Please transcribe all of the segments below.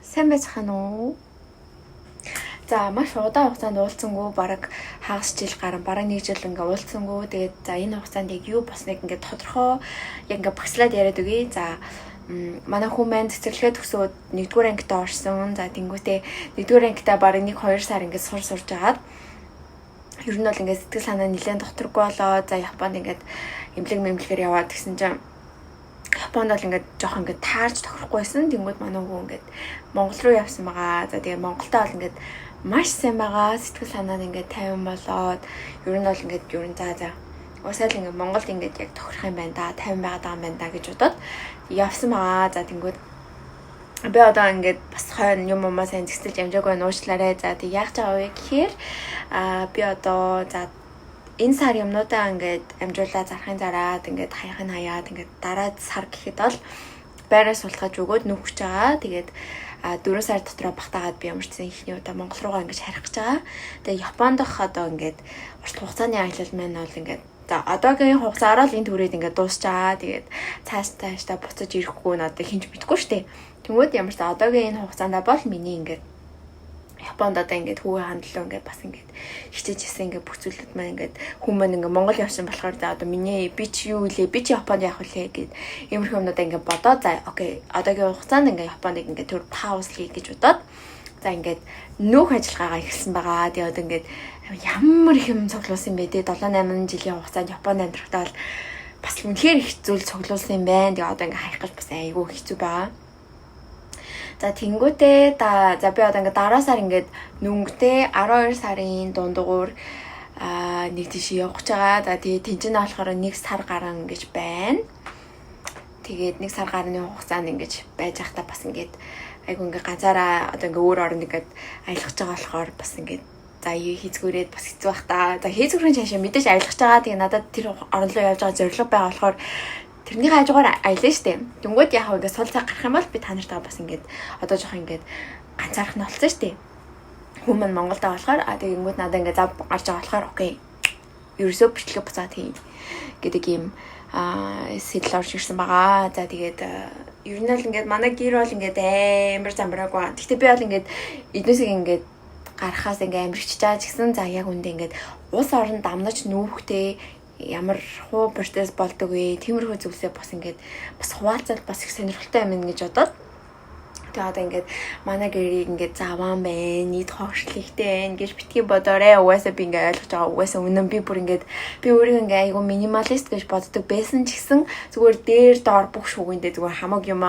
Сайн байцгаана уу? За маш удаан хугацаанд уулзсангүй бараг хагас жил гарan бараг 1 жил ингээ уулзсангүй. Тэгээд за энэ хугацаанд яг юу босныг ингээ тодорхой яг ингээ багслаад яриад өгье. За манай хүмүүс цэцэрлэгээ төгсөөд 1-р ангитаа орсон. За тэнгуүтээ 1-р ангитаа бараг 1-2 сар ингээ сурж агаад ер нь бол ингээ сэтгэл санаа нэлээд доторгүй болоо. За Японд ингээ эмнэлгээр яваад гэсэн чинь Японд бол ингээд жоох ингээд таарч тохирохгүй байсан. Тэнгүүд манай хүү ингээд Монгол руу явсан байгаа. За тэгээ Монголтаа бол ингээд маш сайн байгаа. Сэтгэл санаа нь ингээд 50 болоод ер нь бол ингээд ер нь за уусаал ингээд Монголд ингээд яг тохирох юм байна да. 50 байгаа юм байна да гэж бодоод явсан байгаа. За тэнгүүд би одоо ингээд бас хойно юм сайн зэгцэлж амжаагүй нуушлаарэ. За тэг яах чагаа вэ гэхээр би одоо за энэ сар юмнуудаа ингээд амжуулаа зарахын зараад ингээд хаяах нь хаяад ингээд дараа сар гэхэд бол байраа сулгаж өгөөд нүхэж байгаа. Тэгээд 4 сар дотроо багтаагаад би ямар ч зэн ихний удаа Монгол руугаа ингээд харих гэж байгаа. Тэгээд Японд одоо ингээд урт хугацааны аялал маань бол ингээд за одоогийн хугацаараа л энэ төрөйд ингээд дуусчаа. Тэгээд цаашдаа буцаж ирэхгүй нь одоо хинж мэдгүй штэ. Тэнгүүд ямар ч одоогийн энэ хугацаанд бол миний ингээд Японд одоо ингээд хүүгээ хандлаа ингээд бас ингээд хичээжсэн ингээд бүх зүйлүүд маань ингээд хүмүүс ингээд Монгол явсан болохоор за одоо миний би чи юу илээ би чи Японд явах үлээ гэд иймэрхүү юмнуудаа ингээд бодоод за окей одоогийн хугацаанд ингээд Японд ингээд төр паузлий гэж бодоод за ингээд нөх ажиллагаагаа эхэлсэн байгаа. Тэгээ одоо ингээд ямар их юм цуглуулсан бэ те 7-8 жилийн хугацаанд Японд амьдрахтаа бол бас үнэхээр их зүйл цуглуулсан юм байна. Тэгээ одоо ингээд хайх гэж бас айгүй хэцүү байгаа. За тэнгүүтээ за би одоо ингээд дараа сар ингээд нүнгтэй 12 сарын дундуур нэг тийш явах гэж байгаа. За тэгээ тэнцэнэ болохоор 1 сар гарan гэж байна. Тэгээд 1 сар гарны хугацаанд ингэж байж байхдаа бас ингээд айгу ингээд ганцаараа одоо ингээд өөр оронд ингээд аялах гэж байгаа болохоор бас ингээд за хийцгүүрээд бас хэцүү бах та. За хийцгүүрийн цаашаа мэдээж аялах гэж байгаа. Тэгээ надад тэр орон руу явж байгаа зорилго байгаа болохоор тэрний хажуугаар аялна штэ. Дүнгууд яг ингээд сул цаг гарах юм бол би та нартаа бас ингээд одоо жоох ингээд ганцаарх нь болсон штэ. Хүмүүс Монголд байгаа болохоор тэгэнгүүт надад ингээд зав гарч байгаа болохоор окей. Ерөөсөө бичлэг буцаад хий гэдэг юм сэтэл орж ирсэн байгаа. За тэгээд ер нь л ингээд манай гэр бол ингээд амар замбраагүй. Гэхдээ би бол ингээд эднээсээ ингээд гарахаас ингээд амирчж байгаа ч гэсэн за яг үндэ ингээд ус орон дамнаж нүүхтэй ямар хуу процесс болдог вэ? Тиймэрхүү зүйлсээ бас ингээд бас хуваалцаад бас их сонирхолтой юм гэж бодоод тэгээ одоо ингээд манай гэрийг ингээд заваан байна, нийт хоогшлихтэй байна гэж битгий бодоорой. Угаасаа би ингээд ойлгож байгаа. Угаасаа үнэн би бүр ингээд би өөрийгөө ингээд айгу минималист гэж боддог байсан ч гэсэн зүгээр дээр доор бүх шүүгэндээ зүгээр хамаг юм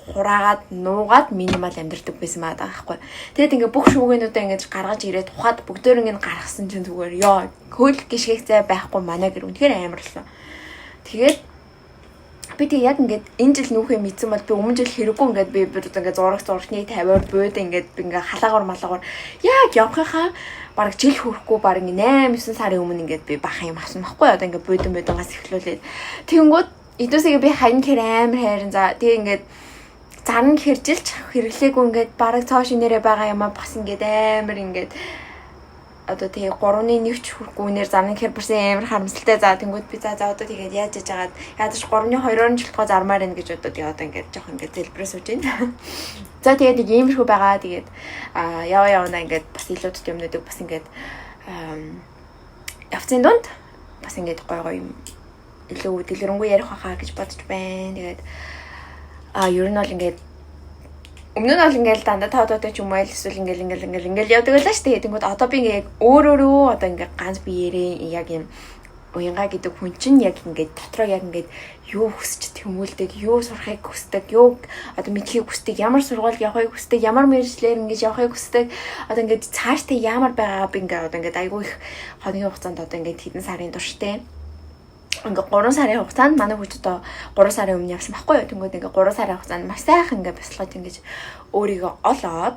хураагаад нуугаад минимал амьдэрдэг байсан маа даахгүй. Тэгэд ингээ бүх шүүгэнүүдээ ингээ гаргаж ирээд тухайд бүгдөө ингээ гаргасан чинь зүгээр ёо хөл гიშгэх зай байхгүй манай гэр үнэхээр амарлаа. Тэгээд би тэг яг ингээ энэ жил нүүхээ мэдсэн бол би өмнө жил хэрэггүй ингээ би ингээ зурагны 50-аар бууд ингээ халаагаар малаагаар яг явхахаа бараг жил хүрэхгүй бараг 8-9 сарын өмнө ингээ би бах юм авсан байхгүй одоо ингээ буудангаас эхлүүлээд тэгэнгүүт эдөөсөө би хайн хэр амар хайрын за тэг ингээ зарн хэржилж хэрэглээгүй ингээд бараг цоо шинээрээ байгаа юм а бас ингээд амар ингээд одоо тэгээ 3-1 ч хүрхгүй нэр зарны хэр бүрсэн амар харамсалтай за тэнгууд би за одоо тэгээд яаж яж хагаад ядаж 3-2 жилдгоо зармаар байна гэж бодоод яа одоо ингээд жоох ингээд зэлбрээ сууж байна. За тэгээд иймэрхүү байгаа тэгээд явна ингээд бас илүүдэт юмнуудыг бас ингээд явцын дунд бас ингээд гой юм илүү дэлгэрэнгүй ярих хаа гэж бодож байна. Тэгээд ер нь бол ингээд өмнө нь бол ингээд дандаа тоодоотой ч юм уу эсвэл ингээд явдаг байлаа шүү дээ. Тэнгүүд одоо би ингээд өөрөө одоо ингээд ганц биеэрээ яг юм уянга гэдэг хүн чинь яг ингээд дотроо яг ингээд юу хүсч тэмүүлдэг, юу сурахыг хүсдэг, юу одоо мэдхийг хүсдэг, ямар сургууль явахыг хүсдэг, ямар мэргэжлэр ингээд явахыг хүсдэг. Одоо ингээд цаашдаа ямар байгаа би ингээд одоо ингээд айгүй их хоногийн хугацаанд одоо ингээд хэдэн сарын турштай ингээ 3 сарын хугацаанд манай хүүхд одоо 3 сарын өмнө явсан байхгүй юу. Тэнгүүд ингээ 3 сарын хугацаанд маш сайхан ингээ бяцлагаж ингэж өөрийгөө олоод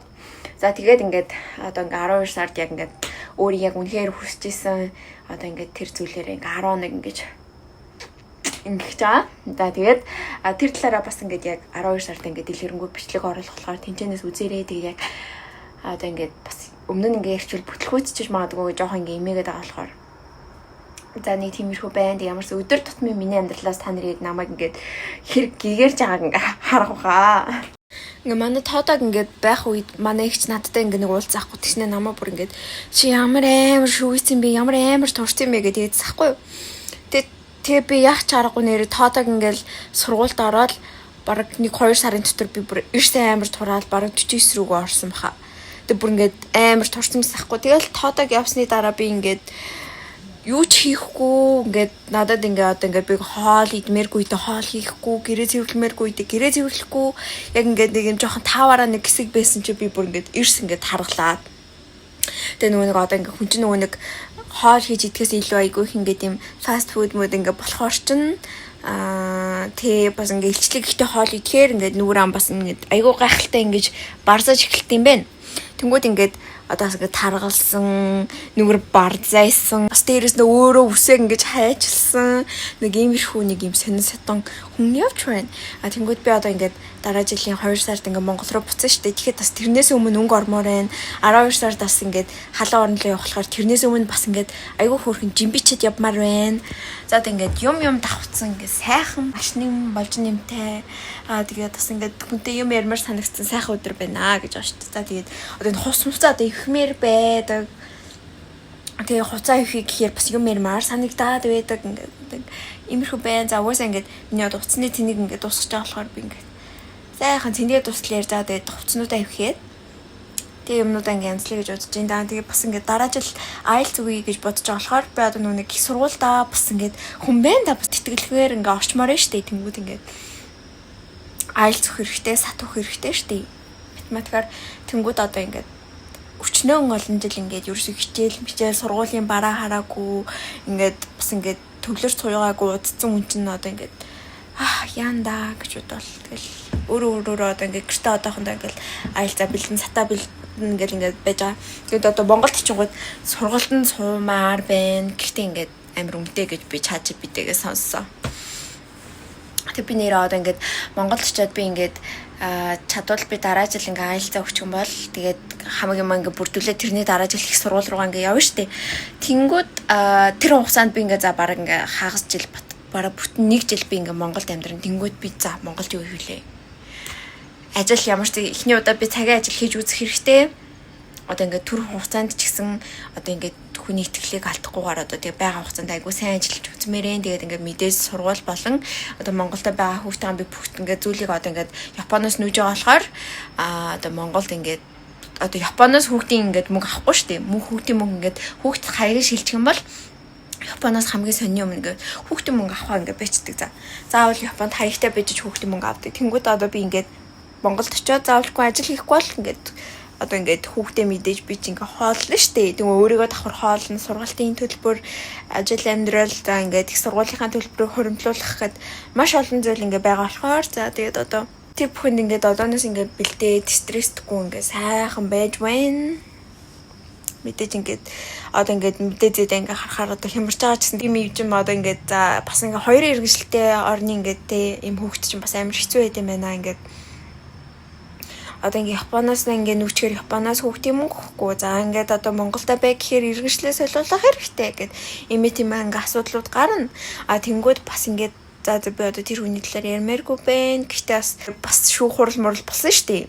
за тэгээд ингээд одоо ингээ 12 сард яг ингээ өөрийг яг үнэхээр хүсэж исэн одоо ингээ тэр зүйлээрээ ингээ 11 ингэж ингэж байгаа. За тэгээд тэр талаараа бас ингээ яг 12 сард ингээ дэлгэрэнгүй бичлэг оруулах болохоор тэнцэнээс үзээрээ тэгээд яг одоо ингээ бас өмнө нь ингээ ярьчвал бүтлгүүцчих магадгүй жоох ингээ имээгээд байгаа болохоор за нэг тиймэрхүү байна. Тэг ямарс өдөр тутмын миний амьдралаас та нарыг намайг ингээд хэрэг гэгэрж байгааг ингээ харах хаа. Ингээ манай тоодог ингээд байх үед манай ихч надтай ингээ нэг уулзахгүй тэгснэ намаа бүр ингээд чи ямар амар шүүгсэн бэ ямар амар турсан бэ гэдэг хэлсэхгүй юу. Тэгээ би яах чаргагүй нэрээ тоодог ингээл сургуульд ороод бараг 1-2 сарын дотор би бүр эрс амар тураал бараг 49 рүүгээ орсон баха. Тэгээ бүр ингээд амар турсан мэсэхгүй. Тэгэл тоодог явсны дараа би ингээд юу ч хийхгүй ингээд надад ингээ одоо ингээ би хоол идмээргүй дэ хоол хийхгүй гэрээ цэвэрлэмээргүй дэ гэрээ цэвэрлэхгүй яг ингээд нэг юм жоохон тааваараа нэг хэсэг байсан чи би бүр ингээд эрс ингээд харгалаад тэгээ нөгөө нэг одоо ингээ хүн чинь нөгөө нэг хоол хийж идэхээс илүү айгүй их ингээд юм фаст фуд мод ингээ болохоор чин тэгээ бас ингээ илчлэг ихтэй хоол идэхээр ингээд нүгэр ам бас ингээд айгүй гайхалтай ингэж барзаж эхэлт юм байна. Тэнгүүд ингээд одоо ингээд таргалсан нүгэр барзайсан бас дээрээс нь өөрөө үсээ ингэж хайчилсан нэг иймэрхүү нэг юм сонин сатан хүн явж байна. Тэнгүүд би одоо ингээд дараа жилийн 2 сард ингээд Монгол руу буцсан шүү дээ. Тэгэхэд бас тэрнээс өмнө өнгө ормоор байна. 12 сард бас ингээд халуун орнолоо явахлахаар тэрнээс өмнө бас ингээд айгүй хөөрхөн жимбичэд явмаар байна. За тэгээд юм давхцсан ингээд сайхан маш нэм болж нэмтэй. Тэгээд бас ингээд хүнтэй юм ярмаар санагдсан сайхан өдөр байна гэж байна шүү дээ. За тэгээд одоо энэ хус муцаа одоо ихмээр байдаг. Тэгээ хуцаа ихийг гэхээр бас юм ярмаар санагдаад байдаг ингээд иймэрхүү байна. За уусаа ингээд миний одоо уцсны тэнийг ингээд дуусгаж байгаа болохоор би ингээд сайхан цэнгээ туслаар за тэгээд хувцнуудаа ивхэд тэг юмнуудаа ингээ янзлаа гэж бодож байна. Тэгээ бас ингээ дараа жил IELTS үгүй гэж бодож байгаа болохоор би одоо нүг их сургуульдаа бас ингээ хүн байна да бас тэтгэлгээр ингээ орчмоор нь штэ тэнгүүд ингээ IELTS өгөх хэрэгтэй, сат өгөх хэрэгтэй штэ. Математикаар тэнгүүд одоо ингээ өчнөөн олон жил ингээ ерөөсөө хичээл сургуулийн бараа хараагүй ингээ бас ингээ төвлөрч суйгаагүй удцсан хүн чинь одоо ингээ яанда гэж бодвол тэгэл өөрөө одоо ингээ гэртээ одоохондоо ингээл IELTS бэлдэн сатаа бэлдэн ингээл ингээд байж байгаа. Тэгэд одоо Монголд очингууд сургуульд нь суумаар байна. Гэхдээ ингээд амар өмдөө гэж би чааж бидээгээ сонссон. Тэг би нэрээ одоо ингээд Монголд очиод би ингээд чадвал би дараа жил ингээ IELTS өгчих юм бол тэгээд хамаг юм ингээ бүрдүүлээ тэрний дараа жил их сургууль руугаа ингээ явна штэ. Тэнгүүд тэр хугацаанд би ингээ за бараг ингээ хагас жил бараг бүтэн 1 жил би ингээ Монголд амьдран тэнгүүд би за Монголд юу хийлээ. Ажил ямар ч ихний удаа би цагийн ажил хийж үзэх хэрэгтэй. Одоо ингээ түр хугацаанд ч гэсэн одоо ингээ хүний итгэлийг алдахгүйгээр одоо тэгээ байгаа хугацаанд айгүй сайн ажиллаж үзмээрэн. Тэгээд ингээ мэдээж сургууль болон одоо Монголд байгаа хүүхдийн би бүгд ингээ зүйлийг одоо ингээ Японоос нүүж байгаа болохоор одоо Монголд ингээ одоо Японоос хүүхдийн ингээ мөнгө авахгүй шүү дээ. Хүүхдийн мөнгө ингээ хүүхд хаяг шилжих юм бол Японоос хамгийн сонин юм ингээ хүүхдийн мөнгө авахаа ингээ бичдэг за. Заавал Японд хаягтай бижиж хүүхдийн мөнгө авдаг. Тэнгүүд одоо би ингээ Монголд очиод заавалгүй ажил хийхгүй бол ингээд одоо ингээд хүүхдээ мэдээж би ч ингээ хоолно штэ. Тэгээ өөрийгөө давхар хоолно, сургалтын төлбөр, ажил амьдрал за ингээд их сургуулийнхаа төлбөрийг хуримтлуулах гэхэд маш олон зүйл ингээ байгаа болохоор за тэгээд одоо тэр бүхэнд ингээд одооноос ингээ бэлдээд стресстгүй ингээ сайхан байж байна. Мэдээж ингээд одоо ингээд мэдээзээ ингээ харахаар одоо хямарч байгаа гэсэн юм юм одоо ингээд за бас ингээ хоёрын иргэншилтэй орны ингээд те юм хүүхд чинь бас амар хэцүү байд юм байна ингээд одоо ингээ Японоос ингээ нүчгээр Японоос хүүхдийн мөнгө өгөхгүй. За ингээд одоо Монголда бай гэхээр иргэншлээ солиулах хэрэгтэй гэд тийм ингээ асуудлууд гарна. Тэнгүүд бас ингээд за би одоо тэр хүний талаар ярмааргүй байна. Гэхдээ бас шүүх хурал мурал болсон шүү дээ.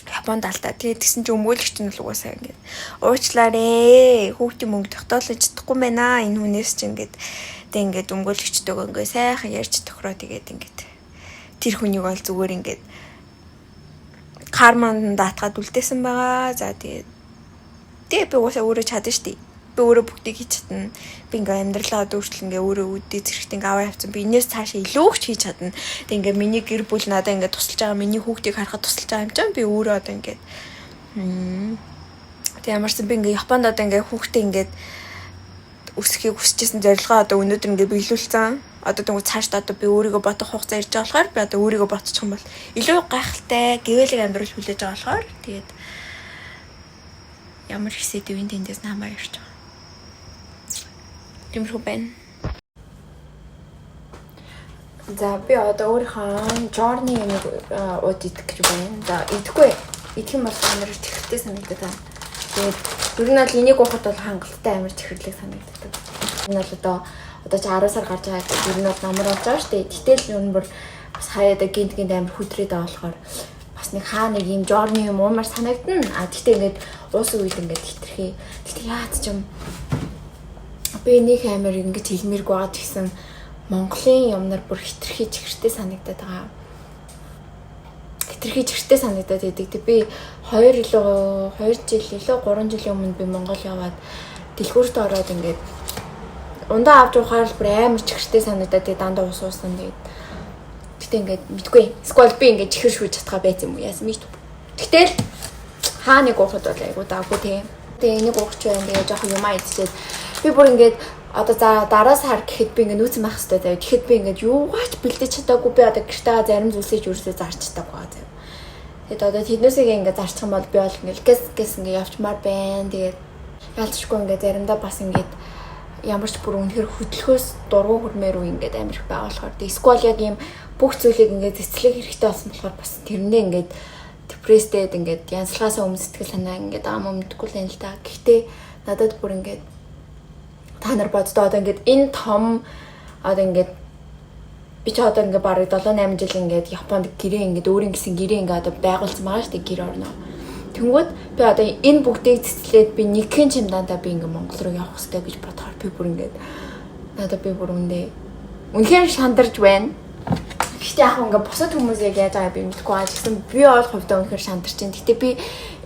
Японд алдаа. Тэгээд тэгсэн чинь өмгөөлөгч нь л угаасаа ингээд уучлаарэ. Хүүхдийн мөнгө тогтоолж чадахгүй байна. Энэ хүнээс чинь ингээд ингээд өмгөөлөгчтэйгөө ингээ сайхан ярьж тохироо тэгээд ингээд тэр хүнийг бол зүгээр ингээд карманд даатгаад үлдээсэн байгаа. За тэгээд би уусаа өөрөө чадна штий. Би өөрөө бүгдийг хийж чадна. Би ингээ амьдралаа өөрчлөн ингээ өөрөө үүдээ зэрэгт ингээ аваа явцсан. Би энэс цаашаа илүү их хийж чадна. Тэг ингээ миний гэр бүл надаа ингээ тусалж байгаа. Миний хүүхдийг харахад тусалж байгаа юм чинь би өөрөө одоо ингээ тэг ямарсан би ингээ Японд одоо ингээ хүүхдээ ингээ өсөхийг хүсэжсэн зорилгоо одоо өнөөдөр ингээ биелүүлсэн. Одоо тэгвэл цаашдаа одоо би өөрийгөө бодох хугацаа ирж байгаа болохоор би одоо өөрийгөө ботчих юм бол илүү гайхалтай гэвэлэг амьдрал хүлээж байгаа болохоор тэгээд ямар хэсэд үн тэндээс намаа ярьж байгаа. Тиймэрхүү байна. За би одоо өөрийнхөө journey нэг ууд идэх гэж байна. За идэхгүй. Идэх юм бол амар чихрэлтэй санагдаад байна. Тэгээд ер нь бол энийг уухад бол хангалттай амар чихрлэг санагддаг. Энэ бол одоо чи 10 сар гарч байгаа гэдэг ер нь бол намар болж байгаа шүү дээ. Гэтэл ер нь бүр бас хаяада гинт амар хүдрээд байгаа болохоор бас бас нэг хаа нэг юм жорны юм уумар санагдана. Гэхдээ ингээд уус үед ингээд хитрхи. Гэхдээ яад ч юм би нэг амар ингэж хэлмээргүй байгаа гэсэн Монголын юмнаар бүр хитрхи чихэртэй санагдаад байгаа. Хитрхи чихэртэй санагдаад байдаг. Би 2 жил илүү 3 жилийн өмнө би Монгол яваад дэлгүүрт ороод ингээд ундаа авч ухаар бүр амар чихэртэй санагдаад дандаа ус уусан тэгээд гэтээ ингээд мэдгүй. Сквал би ингээд чихэр шүүж чадхаа байсан юм уу яасан мэдв. Гэтэл хаа нэг уухад бол айгу даагүй тий. Тэгээ энийг уух ч байна. Тэгээ жоохон юмаа идчихээд би бүр ингээд одоо за дараа сар гэхэд би ингээд нүүцэн байх хэрэгтэй заяа. Тэгэхэд би ингээд юугаач бэлдэж чадаагүй би одоо гэртээ зарим зүйлсээ юусээ зарч чадаагүй байгаа заяа. Тэгээд одоо тэднээсээ ингээд зарчих юм бол би бол ингээд гэс ингээд явчмаар байна. Тэгээд ялцчихгүй ингээд заримдаа бас ингээд ямар ч бүр үнэхэр хөдөлгөөс дургу хөрмээр үе ингээд амирх байгаа болохоор эсвэл яг ийм бүх зүйлийг ингээд цэцлэх хэрэгтэй болсон болохоор бас тэрнээ ингээд депресстэд ингээд янзлахаас өмнө сэтгэл санаа ингээд аамаа мэдгүй л байна л да. Гэхдээ надад бүр ингээд та нар боддоо одоо ингээд энэ том одоо ингээд би ч одоо ингээд бараг 7-8 жил ингээд Японд гэрээ ингээд өөрийн гэсэн гэрээ ингээд одоо байгуулсан байгаа шүү дээ гэр орноо. Тэнгүүд би одоо энэ бүгдийг цэцлээд би нэгэн чимдаандаа би ингээд Монгол руу явах хэрэгтэй гэж бодохоор би бүр ингээд надад би бүр үнэхээр шандарч байна. Гэхдээ яг ингээд бусад хүмүүс яг яаж байгааг би мэдэхгүй байгаа гэсэн би бол хувьдаа үнэхээр шандарч байна. Гэтэ би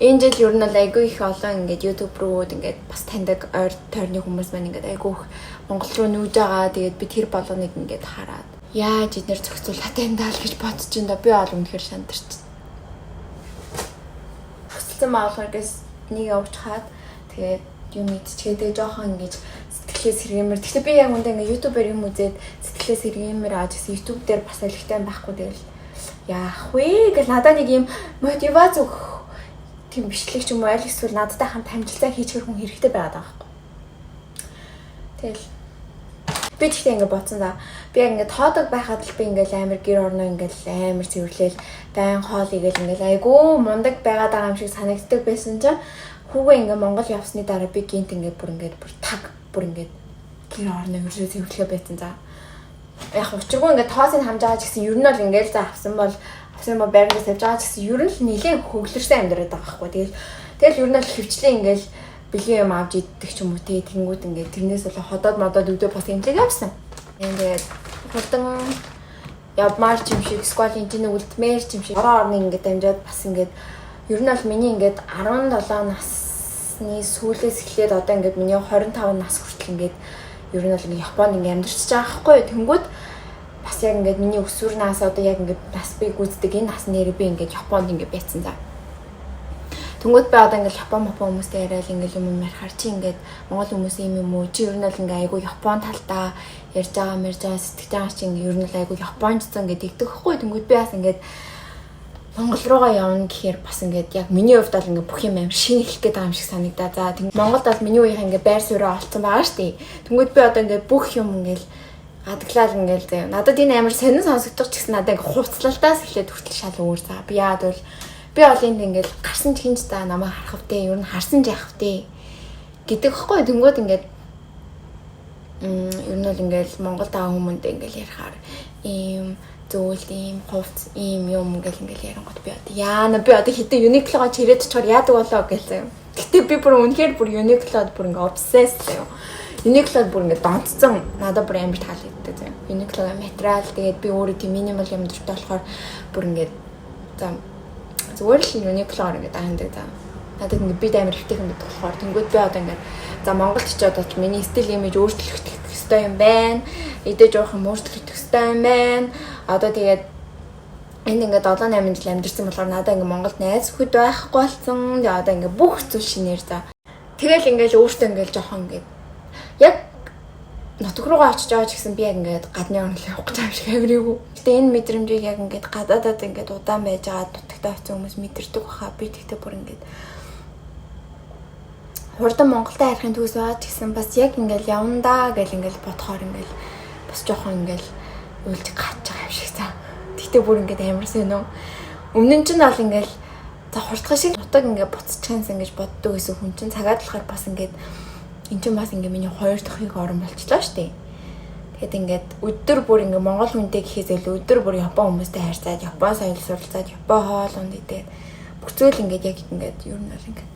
энэ жил ер нь бол айгүй их олон ингээд YouTube руу ингээд бас таньдаг ойр тойрны хүмүүс маань ингээд айгүй их Монгол руу нүүж байгаа. Тэгээд би тэр болгоныг ингээд хараад яаж эднэр зохицуулаад энэ даа л гэж бодож байна. Би бол үнэхээр шандарч маалгаас нэг явж хаад тэгээд юм идчихээ тэгээ жоохон ингэж сэтгэлээ сэргэмэр. Гэхдээ би яг үндэ ингээ YouTube-ээр юм үзээд сэтгэлээ сэргэмэр ааж гэсэн YouTube дээр бас алигтай байхгүй тэгэл яах вэ гэж надад нэг юм мотивац өгөх тийм бичлэг ч юм уу аль эсвэл надтай хамт хамжилтаа хийчихэр хүн хэрэгтэй байгаад байгаа байхгүй. Тэгэл би тэгтээ ингээ бодсон за. Би ингээ тоодог байхад л би ингээл амар гэр орноо ингээл амар цэвэрлээл дайн хоол игээл ингээл айгүй мундаг байгаад байгаа юм шиг санагддаг байсан чинь хүүгээ ингээ Монгол явсны дараа би гинт ингээ бүр таг бүр ингээ гэр орноо ерөөсөө цэвэрлэхэ байсан за. Яг учиргүй ингээ тоосыг хамж байгаа ч гэсэн ер нь бол ингээл за авсан бол байрнаас авч байгаа ч гэсэн ер нь л нэлээд хөглөрсөн амьдраад байгаа байхгүй. Тэгэл ер нь л хөвчлээ ингээл бэлгийн юм авч идэх ч юм уу тэнгүүд ингээд тэрнээс бол ходоод модоод өдөө бас имлэг явсан. Ингээд хурдан явмаар ч юм шиг сквал энэ үлдмээр ч юм шиг орон ингээд амжаад бас ингээд ер нь бол миний ингээд 17 насны сүүлээс эхлээд одоо ингээд миний 25 нас хүртэл ингээд ер нь бол ингээд Японд ингээд амьдарч байгаа байхгүй. Тэнгүүд бас яг ингээд миний өсвөр нас одоо яг ингээд бас би гүйцэдэг энэ насны нэр би ингээд Японд ингээд байцсан за. Тэнгүүд би одоо ингээл Япон хүмүүстэй яриад ингээл юм ярихаар чи ингээд Монгол хүмүүс юм уу чи ер нь л ингээ айгу Япон талдаа ярьж байгаа сэтгэж байгаа чи ингээ ер нь л айгу Японцсан гэдэг игдэхгүй. Тэнгүүд би бас ингээд Монгол руугаа явна гэхээр бас ингээд яг миний хувьд бол ингээ бүх юм аим шинэ хэлэх гээд байгаа юм шиг санагдаа. За тэнгүүд Монголд бол миний үеийн ингээ байр суурь олцсон байгаа шүү дээ. Тэнгүүд би одоо ингээ бүх юм ингээл гадаглал ингээл заяа. Надад энэ амар сонин сонсогдох ч гэсэн надад ингээ хувцлалтаас эхлээд хүртэл шал өөр за. Би яад бол би бол энд ингээл гарсан ч хинж та намайг харах втэ ер нь харсан ч яах втэ гэдэг хэвгүй. Тэнгүүд ингээд ер нь бол ингээл Монгол таа хүмүүнд ингээл ярихаар ийм зөвл ийм хувц ийм юм ингээл ярангууд би одоо яана би одоо хитэ Uniqlo-гоо чирээд чор яадаг болоо гэлээ. Гэтэ би бүр үнэхээр бүр Uniqlo-д бүр ингээ obsessed заяа. Uniqlo-д бүр ингээ донцсон надад бүр амар таалагддаг заяа. Uniqlo-гийн материал тэгээд би өөрөө тийм минимал юм дуртай болохоор бүр ингээ за зүгээр л Uniqlo-оор ингээд аандаг за. Надад ингээд бид амар ихтэй хүмүүс болохоор тэнгууд би одоо ингээд за Монголд ч одоо ч миний стил имиж өөрчлөх хэрэгтэй юм байна. Эдэж явах юм өөрчлөх хэрэгтэй юм байна. Одоо тэгээд энд ингээд 7-8 жил амьдэрсэн болохоор надад ингээд Монголд найз өхөд байхгүй болсон. Тэгээд одоо ингээд бүх зүйл шинээр за. Тэгэл ингээд өөртөө ингээд жоохон ингээд яг нутг руугаа очиж байгаа ч гэсэн би яг ингээд гадны орнол явах гэж юм шиг авиргүй. Гэтэ энэ мэдрэмжийг яг ингээд гадаадад ингээд удаан байж байгаа дутагтай очсон хүмүүс мэдэрдэг баха. Би тэгтээ бүр ингээд хурдан Монголд харихын төгс байгаа ч гэсэн бас яг ингээд явандаа гэл ингээд бодохоор ингээд бас жоохон ингээд уйлж гаач байгаа юм шиг цаа. Тэгтээ бүр ингээд амар сонь. Өмнө нь ч бол ингээд за хурдхан шиг нутаг ингээд буцчихсан гэж боддог гэсэн хүн чинь цагаад болохоор бас ингээд эн чинь бас ингээ миний 2 дахь их орон болчлоо штэ. Тэгээд ингээд өдөр бүр ингээд Монгол хүнтэй гэхээс илүү өдөр бүр Япон хүмүүстэй харьцаад, Япон соёл суралцаад, Япон хоол унд идээд бүцөөл ингээд яг ингээд ер нь бол ингээд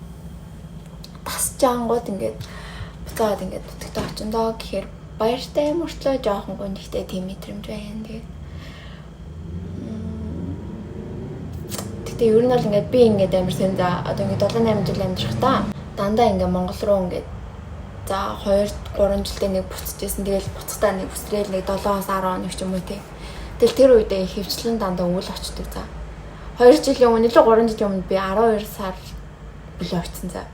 тасч ангууд ингээд буцаад ингээд өтгтөө очиндоо гэхээр баяртай мөртлөө жоохон гүнхтэй тийм мэдрэмж байна. Тэгээд ер нь бол ингээд би ингээд амар сэн за одоо ингээд 7-8 жил амьдрахтаа дандаа ингээд Монгол руу ингээд за 2-3 жилдээ нэг буцчихсэн. Тэгэл буцтаа нэг бүсрээл нэг 7-10 хоног ч юм уу тий. Тэгэл тэр үедээ хөвчлэн дандаа өвөл очдөг за. 2 жилийн өмнө илүү 3 жилийн өмнө би 12 сар билүү очсон за.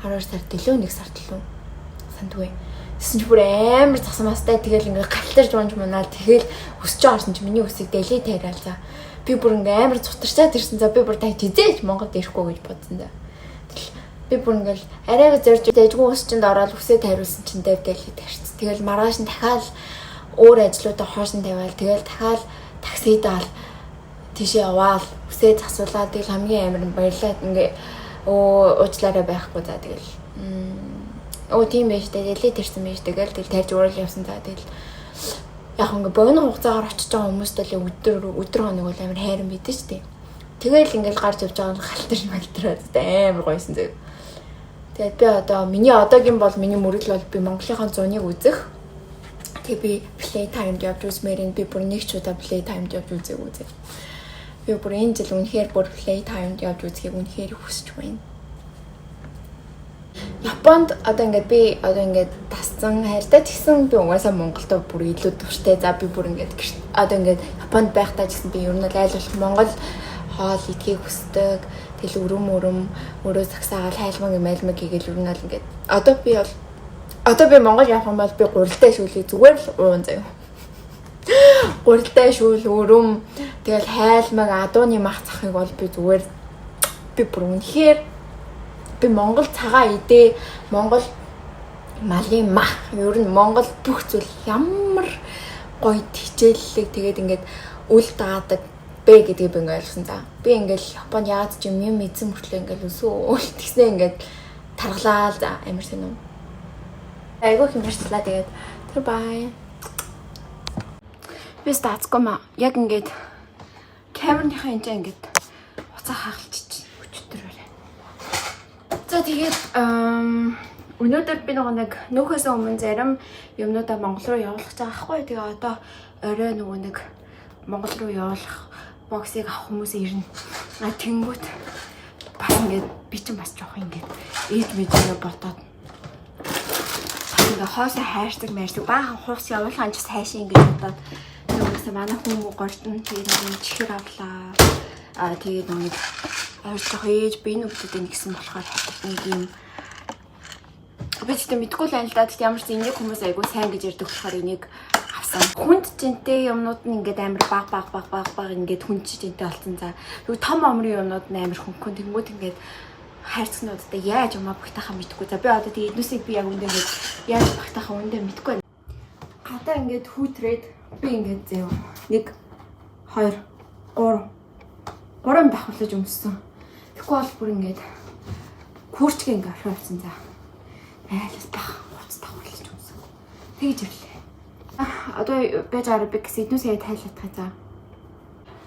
12 сар дэлөө 1 сар дэлөө. Сандгүй. Тэсэн чи бүр амар засамастай тэгэл ингээ галтарж унж мунаа тэгэл өсч орсон чи миний өсийг дэлий тариал за. Би бүр ингээ амар цутарчаад ирсэн за би бүр тай тизээч Монголд ирэхгүй гэж бодсон за. Би бүр ингээл арайг зорж дэжгүй усчинд ороод үсээ тариулсан чинь дэвдэлээ тарьчихсан. Тэгэл маргааш нь дахиад өөр ажлуудаа хоосон тавиал тэгэл дахиад таксидаал тийшээ яваал үсээ засуулаад тэгэл хамгийн амар нь баярлаад ингээ уучлаарай байхгүй за тэгэл тийм байж дэлээ тэрсэн байж тэгэл тарьж уурал явсан за тэгэл яг ингээ богино хугацаагаар очиж байгаа хүмүүст л өдөр хоног бол амар хайран бидэн шүү дээ. Тэгэл ингээл гарч явж байгаа нь галтар мальтраад амар гойсон зөө. Тэгээд би одоо миний одоогийн бол миний мөрөл бол би Монголынхаа 100-ыг үзэх. Тэгээд би play time-д явж үзмээрэн би бүр нэг ч удаа play time-д явж үзээгүй. Би бүр энэ жил үнэхээр бүр play time-д явж үзхийг үнэхээр хүсэж байна. Японд одоо ингээд би одоо ингээд тасцсан хайлтаа тэгсэн би угаасаа Монголдо бүр илүү дуртай. За би бүр ингээд одоо ингээд Японд байхдаа гэсэн би ер нь аль болох Монгол хоол идхийг хүсдэг. Тэгэл өрөм өрөө сагсаагаал хайлмаг мэлмэг хийгээл ер нь л ингээд одоо би Монгол явах юм бол би гурилтай шүүлээ зүгээр л уун заяа. Гурилтай шүүл өрөм тэгэл хайлмаг адууны мах цахыг бол би зүгээр би бүр үнэхээр би Монгол цагаа идээ Монгол малын мах ер нь Монгол бүх зүйл ямар гоё хичээллэг тэгээд ингээд үл даадаг бэ гэдгийг би ингээд ойлгосон за. Би ингээд Японд яад ч юм эзэн мөртлөө ингээд өсөөл тэгснэ ингээд таргалаа за амар сонь. Айгуу хэмжлээ тэгээд тэр бай. Би стацкома яг ингээд камерныхаа энэ ингээд уцаа хагалчих өчтөр байна. За тэгээд өнөөдөр би нэг нөхөөс өмнө зарим юмнуудаа Монгол руу явуулах гэж байгаа байхгүй. Тэгээ одоо орой нэг Монгол руу явуулах боксыг авах хүмүүс ирнэ. Тэнгүүт бас ингээд би ч бас жоох ингээд эд мэдээ ботоод ингээ хоосоо хайрцаг мэрдэг баахан хуус явуулгаан ч сайшин ингэж бодоод нөгөөсөө манай хүмүүс гортон тэгээд нэг чихэр авлаа. Тэгээд нэг ойрцох ээж би нүгдэд нэгсэн болохоор нэг юм би ч мэдгүй л байна л да. Тэгт ямар ч энийг хүмүүс айгуу сайн гэж ярьдаг болохоор энийг авсан. Хүнд жинтэй юмнууд нь ингээд амар баг ингээд хүнд жинтэй болсон за. Тэгвэл том омрын юмнууд нь амар хөнгөн тэнгууд ингээд хайрцагнуудтай яаж юмаа багтахаа мэдгүй. За би одоо тэгээд эднүсийг би яг үндэ ингээд яаж багтахаа үндэ мэдгүй байна. Гадаа ингээд хүүтрээд би ингээд заяа 1 2 3 давхарлаж өмссөн. Тэгэхгүй бол бүр ингээд күрчгээ ингээд орхиулсан за. Айлс бах хуц давхарлаж өмссөн. Тэгж ирлээ. Одоо байж Арабикс эднүсээ тайлбарлах за.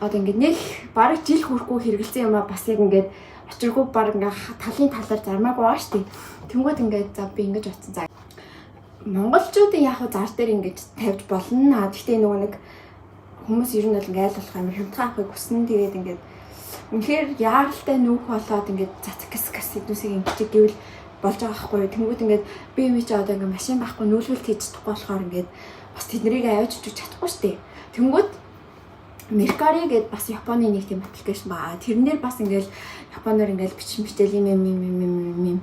Одоо ингээд нэг бараг жил хүрэхгүй хэрэгэлсэн юм а бас яг ингээд очиргүй баг ингээд талын талаар зармаагүй баа штий. Тэнгүүд ингээд за би ингэж утсан за. Монголчуудын яг зар дээр ингэж тавьж болно. Гэхдээ нөгөө нэг хүмүүс ер нь бол ингээд айл болох амар хямдхан авахыг хүснэ. Тэгээд ингээд үнэхээр яаралтай нүүх болоод ингээд цацкас эднүсийг ингэж гэвэл болж байгаа байхгүй. Тэнгүүд ингээд би ч одоо ингээд машин байхгүй нүүлгэлт хийж чадахгүй болохоор ингээд бас тэднийг аваач чиж чадахгүй штий. Тэнгүүд Mercari гэдэг бас Японы нэг тийм аппликейшн баа. Тэрнээр бас ингээл Японоор ингээл бичээл юм.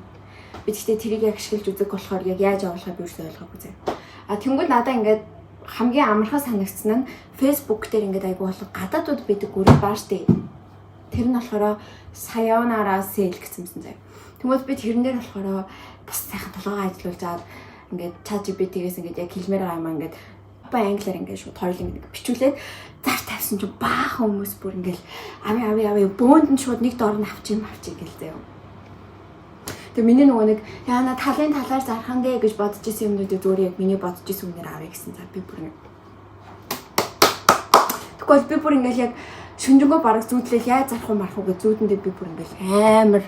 Би тэгтээ тэрийг яг ашиглаж үзэх болохоор яг яаж явуулахыг би өөрсдөө ойлгоогүй зэ. Тэнгүүд надаа ингээд хамгийн амархан санагдсан нь Facebook дээр ингээд айгу болго гадаадууд бидэг гүрэл баа штэ. Тэр нь болохоор Sayonara sale гэсэн зэ. Тэнгүүд би тэрнээр болохоор бас сайхан тулгаа ажиллуулжаад ингээд ChatGPT-гээс ингээд яг хэлмээр байгаа юм ингээд англиар ингээд шууд хоёулаа ингээд бичүүлээд зар тавьсан чинь баахан хүмүүс бүр ингээд ави бөөнд нь шууд нэг доор нь авчих гээл заяа. Тэгээ миний нөгөө нэг яана талын талаар зархан гээ гэж бодож исэн юмнуудыг зүгээр яг миний бодож исэн үнээр авъя гэсэн. За би бүр тэгвэл би бүр ингээл яг шүнжэнгөө бараг зүүдлээ яаж зарах уу марах уу гэж зүүдэндээ би бүр ингээл амар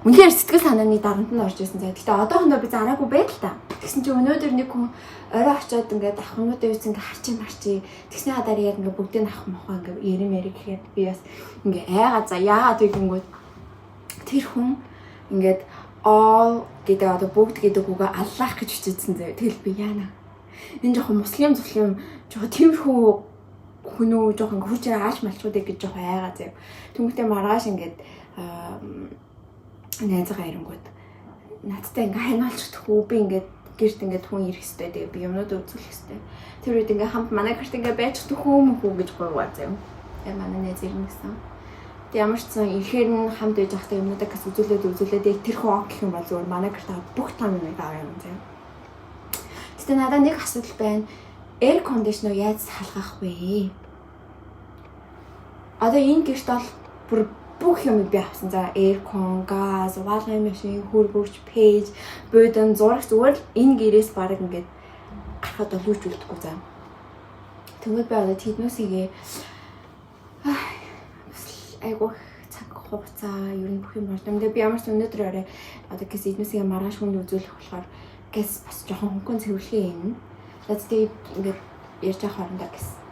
үнээр сэтгэл санааны дарамт нь орж исэн. За гэхдээ одоохондоо би зараагүй байл та. Тэгсэн чи өнөөдөр нэг хүн орой очиод ингээд ахмуудаа юусэн ингээд харчи. Тэгсний хадар яг ингээд бүгдийг авах мохоо ингээд ярим гэхэд би бас ингээд айгаа за яагаад гэнгүүт тэр хүн ингээд гэдэг одоо бүгд гэдэг үгээ аллах гэж бичсэн заяа. Тэгэл би яана. Энэ жоохон муслим зөвлөм жоохон тиймэрхүү хүн үү жоохон хурж ааш малчуудыг гэж жоохон айгаа заяа. Түнхтэй маргааш ингээд найзгаа ирэнгүүт надтай ингээ хайнаалч чадахгүй би ингээд гэрт ингээд хүн ирэх хэвээр тэгээ би юмнууд үзүүлэх хэвээр тэр үед ингээ хамт манай гэрт ингээ байж чадахгүй мөхөө гэж гойваа заяа. Тэгээ манай найз ирнэ гэсэн. Тэг ямар ч сан ихээр нь хамт байж байхдаа юмнуудаа бас үзүүлээд тэр хүн гэх юм бол зөвөр манай гэрт бүх том юм аваа юм заяа. Тэгтээ надад нэг асуудал байна. Air conditioner яаж салгах вэ? Одоо энэ гэрт бол бүр бүх юм би авсан. За aircon, газ, валгын машин, хөргөж, пэйж, буудан зураг зүгээр л энэ гэрээс баг ингээд гарахад олж үлдэхгүй за. Тэгвэл би одоо тэднүүсийгээ айгуу цаг хугацаа ер нь бүх юм болж байна. Би ямар ч өнөөдөр орой одоо гэс эднүүсийгээ маргааш хүнд үзүүлэх болохоор гэс бас жоохон хөнгөн цэвэрлэгээ юм. Тэгээд ингээд ярьж байгаа хоорондоо гэс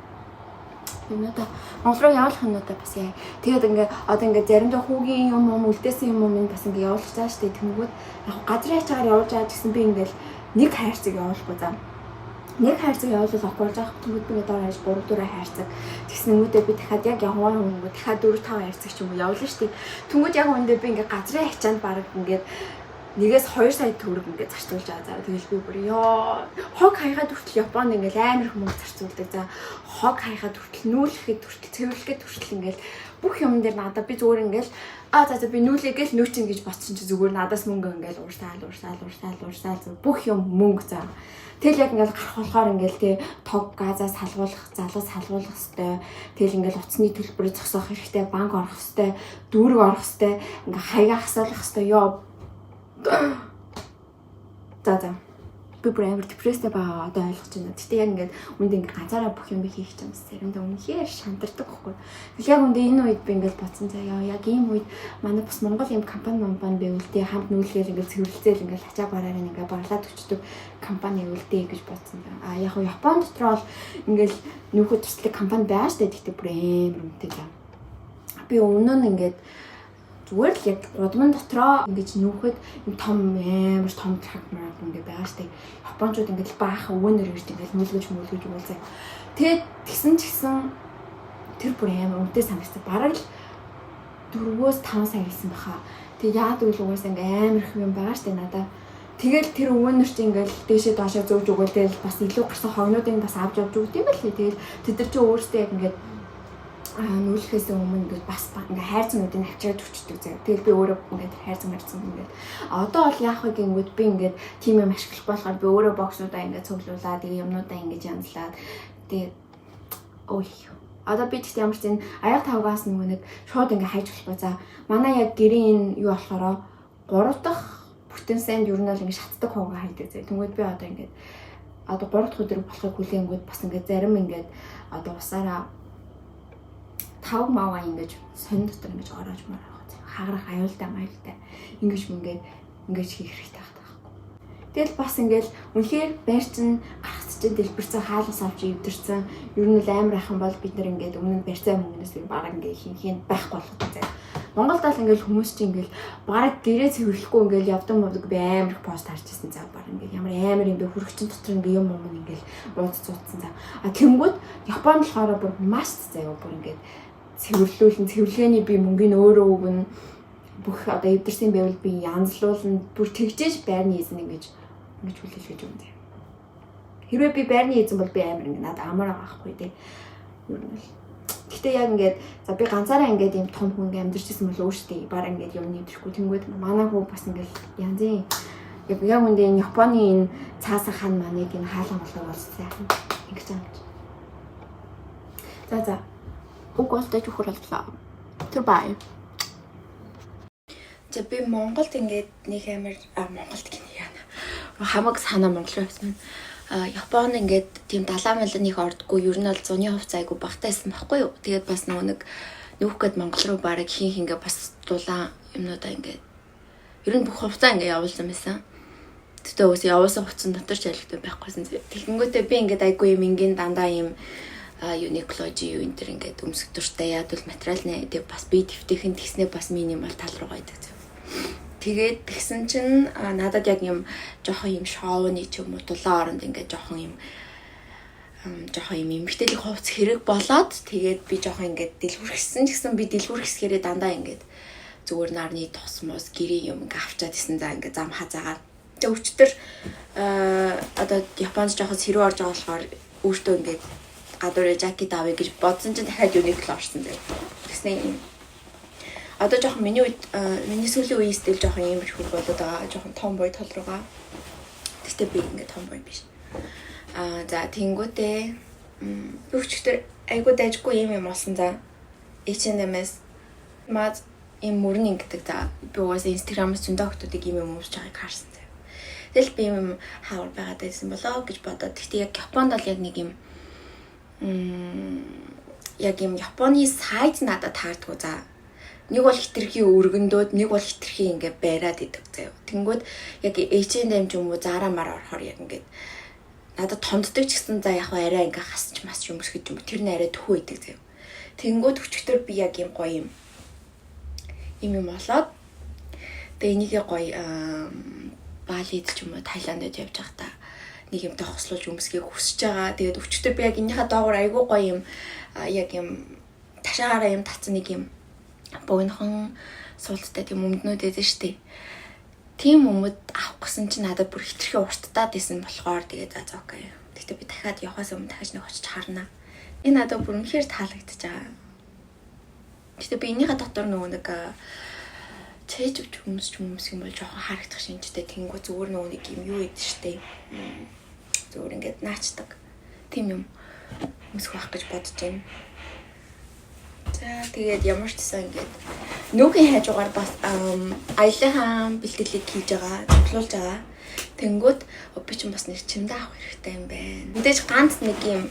юмнуудаа Монгол руу явуулах юмнуудаа бас яа. Тэгээд ингээ одоо ингээ заримдаа хүүгийн юм үлдээсэн юм минь бас ингээ явуулж байгаа шүү дээ. Тэнгүүд яг газрын ачаагаар явуулж байгаа гэсэн би ингээл нэг хайрцаг явуулахгүй зам. Нэг хайрцаг явуулах болж байгаа. Тэнгүүд би ингээ доор хаяж 3-4 хайрцаг. Тэгснэгүүдээ би дахиад яг яваа юм дахиад 4-5 хайрцаг ч юм уу явуулна шүү дээ. Тэнгүүд яг үүндээ би ингээ газрын ачаанд баг ингээ нэгээс 2 сая төгрөг ингээд зарцуулж байгаа. Тэгэл би бүр хог хаягаад хүртэл Японд ингээд амар их мөнгө зарцуулдаг. За хог хаягаад хүртэл нүүлэхэд хүртэл цэвэрлэхэд хүртэл ингээд бүх юм дээр надад би зүгээр ингээд за би нүүлээгээл нөөчин гэж бодсон чи зүгээр надаас мөнгө ингээд уурсаал бүх юм мөнгө за. Тэгэл яг ингээд гарах болохоор ингээд тий тог газаа салгуулах, залуус салгуулах хэвээр. Тэгэл ингээд утасны төлбөрөөр зогсоох хэрэгтэй, банк орох хэвээр, дүүрэг орох хэвээр, ингээд хаягаа хасуулах хэвээр За би бүр амар депресстэй байгаа одоо ойлгож байна. Гэтэ яг ингээд үнд ингээд ганцаараа бүх юм хийх гэж юмс заримдаа үнэхээр шантардаг байхгүй. Тэгэл яг үнд энэ үед би ингээд бодсон заяа яг ийм үед манай бас Монгол юм компани байвал хамт нүүлгээр ингээд цэвэрлцээл ингээд ачаа бараар ингээд барлаад өчтдөг компани үлдээ гэж бодсон. Яг нь Японд дотор бол ингээд нүүхэд туслах компани байгаа штэ. Гэтэ бүр амар үнэтэй зам. Би өмнө нь ингээд зүгээр л яг гудамн дотроо ингэж нүүхэд том амар том трак марк ингэ байгаа штэ. Японочууд ингэ баахан өвөнөр ирж ингэ мүлгэж өгүүлсэн. Тэгээд тэгсэн ч гэсэн тэр бүр амар үнэтэй санагдсан. Бараг л 4-5 сая хэлсэн баха. Тэгээд яад үл угаасаа ингэ амар их юм байгаа штэ надаа. Тэгэл тэр өвөнөр чи ингэ дээшээ доошоо зөөж өгөөл тэгэл бас илүү гарсан хогнуудыг бас авч явж өгд юм байл. Тэгэл тэд нар чи өөрсдөө яг ингэ нүүлэхээс өмнө ингээд бас ингээ хайрцагнуудыг авчираад өчтдөг заяа. Тэгэл би өөрөө ингээд хайрцаг ингээд одоо бол яах вэ гингүүд би ингээд тим юм ашиглах болохоор би өөрөө боксуудаа ингээд цуглуулаад тэгээ юмнуудаа ингээд янзлаад тэгээ одоо би тэгт ямар ч зэн аяг тавгаас нэг шууд ингээ хайж болохгүй. За манай яг гэрийн юу болохоор 3 дахь бүтэн санд ер нь бол ингээ шатдаг хоогаа хайдаг заяа. Тэнгүүд би одоо ингээд 3 дахь өдөр болохыг хүлээнгүүд бас ингээ зарим ингээд одоо усаараа тав маваа ингэж сонь дотор ингэж ороож мараа хагарах аюултай ингэж хийх хэрэгтэй байхгүй. Тэгэл бас ингээл үнэхээр байр чинь гарах чинь дэлбэрсэн хаалгас авч өвдөрсөн ер нь л амар ахын бол бид нар ингээд өмнө нь барьцаа мөнгнөөс баг ингээ хийх байхгүй болох гэдэг. Монголд бол ингээл хүмүүс чинь ингээл баг гэрээ цэвэрлэхгүй ингээл явдаг би амар их пост харчихсан за баг ингээл ямар амар юм бэ хөрөгчин дотор ингээ юм ингээл ууц цуцсан за. Тэнгүүд Японд болохоор бүр маш заяа бүр ингээд цэвэрлэгээний би мөнгөний өөрөө өгнө бүх одоо эвдэрсэн байвал би янзлуулна бүр тэгжээж байрны эзэн ингэж хүлээлгэж өгнө. Хэрвээ би байрны эзэн бол би амар ингэ надад амар авахгүй тий. Юу юм бол. Гэтэ яг ингээд за би ганцаараа ингээд юм том хүн амьдарч ирсэн бол өөртөө баг ингээд юм нэвтрэхгүй тэнгүүд манай хүү бас ингээд янзын яг үндэ энэ Японы энэ цаасан хан маныг энэ хаалган болгоо болсон сайхан ингэж байгаа. За уг болтой чухал боллоо. Турбай. За би Монголд ингээд нэг амар Монголд гинэ яана. Хамаг санаа Монгол руу явсан. Японд ингээд тийм 70 мянга их ордгоо ер нь бол 100% айгу багтаасан байхгүй юу. Тэгээд бас нэг нүүхгээд Монгол руу бараг хингээ бас дулаан юмнуудаа ингээд ер нь бүх хувцас ингээд явуулсан байсан. Тэгтээ өөс явуулсан хувцас дотор ч айлгтай байхгүйсэн. Тэгэнгүүтээ би ингээд айгу юм ингийн дандаа юм Uniqlo-жи юу энэ төр ингээд өмсөх дуртай яадвал материал нэ тэг бас би твтэйхэн тэгснээ бас минимал тал руугаа идэг. Тэгээд тэгсэн чинь надад яг юм жоохон юм шоуны ч юм уу дулаан оронд ингээд жоохон юм эмгтээлийн хувцас хэрэг болоод тэгээд би жоохон ингээд дэлгүрхсэн ч гэсэн би дэлгүрхсгээрээ дандаа ингээд зүгээр нарны тосмос гэрээ юм ингээд авчаад исэн за ингээд зам хазаагаад тэг өчтөр одоо Японд жоохон сэрүү орж байгаа болохоор өөртөө ингээд гадуур жакет авъя гэж бодсон чинь дахиад Uniqlo орсон заяа. Тэгснэ одоо жоохон миний сүүлийн үеийн стил жоохон юм их болоод байгаа. Жоохон tomboy тал руугаа. Тэгтээ би ингээд tomboy биш. За тэнгүүтээ бүгчтэр айгуу дайжгүй юм болсон за. H&M-с мад юм мөрн ингэдэг за. Би угаасаа Instagram-с зөндөө хүмүүсийг юм өмсөж байгааг харсан заяа. Тэгэл би юм хавар байгаад байсан болоо гэж бодоод. Тэгтээ яг Японд бол яг нэг юм яг юм Японы сайз надад таардгүй за. Нэг бол хитрхийн өргөндөөд нэг бол хитрхийн ингээ байраад идэг заяа. Тэнгүүд яг H&M ч юм уу Zara мараа орохоор яг ингээ надад тонддог ч гэсэн за яг арай ингээ хасч масч юм өсгөж юм. Тэр нь арай төхөө идэг заяа. Тэнгүүд өчтөр би яг юм гоё юм болоод тэгээ энийгээ гоё Балид ч юм уу Таиландд явж байгаа та нэг юм тохслуулж өмсгийг хүсэж байгаа. Тэгээд өчтөр би яг энийхээ доогоор айгүй гоё юм яг юм ташаагаараа юм татсан нэг юм богинохон суулттай тийм өмднүүд байдаг штеп. Тийм өмд авах гэсэн чинь надад бүр хитрхи урттаад исэн болохоор тэгээд за окей. Тэгтээ би дахиад явахаас өмнө дахиж нэг очиж харна. Энэ надад бүр үнэхээр таалагдчихж байгаа. Тэгтээ би энийхээ дотор нөгөө нэг чэж өмсч юм бол жоохон харагдах шинжтэй. Тэнгүү зүгээр нөгөө нэг юм юу идэв штеп. Зүгээр ингээд наачдаг. Тийм юм өмсөх байх гэж бодож байна. За тэгээд ямар ч гэсэн ингээд нүүхийн хажуугаар бас аяллахаа бэлтгэлийг хийж байгаа, цуглуулж байгаа. Тэнгүүд би ч бас нэг чимдээ авах хэрэгтэй юм байна. Мэдээж ганц нэг юм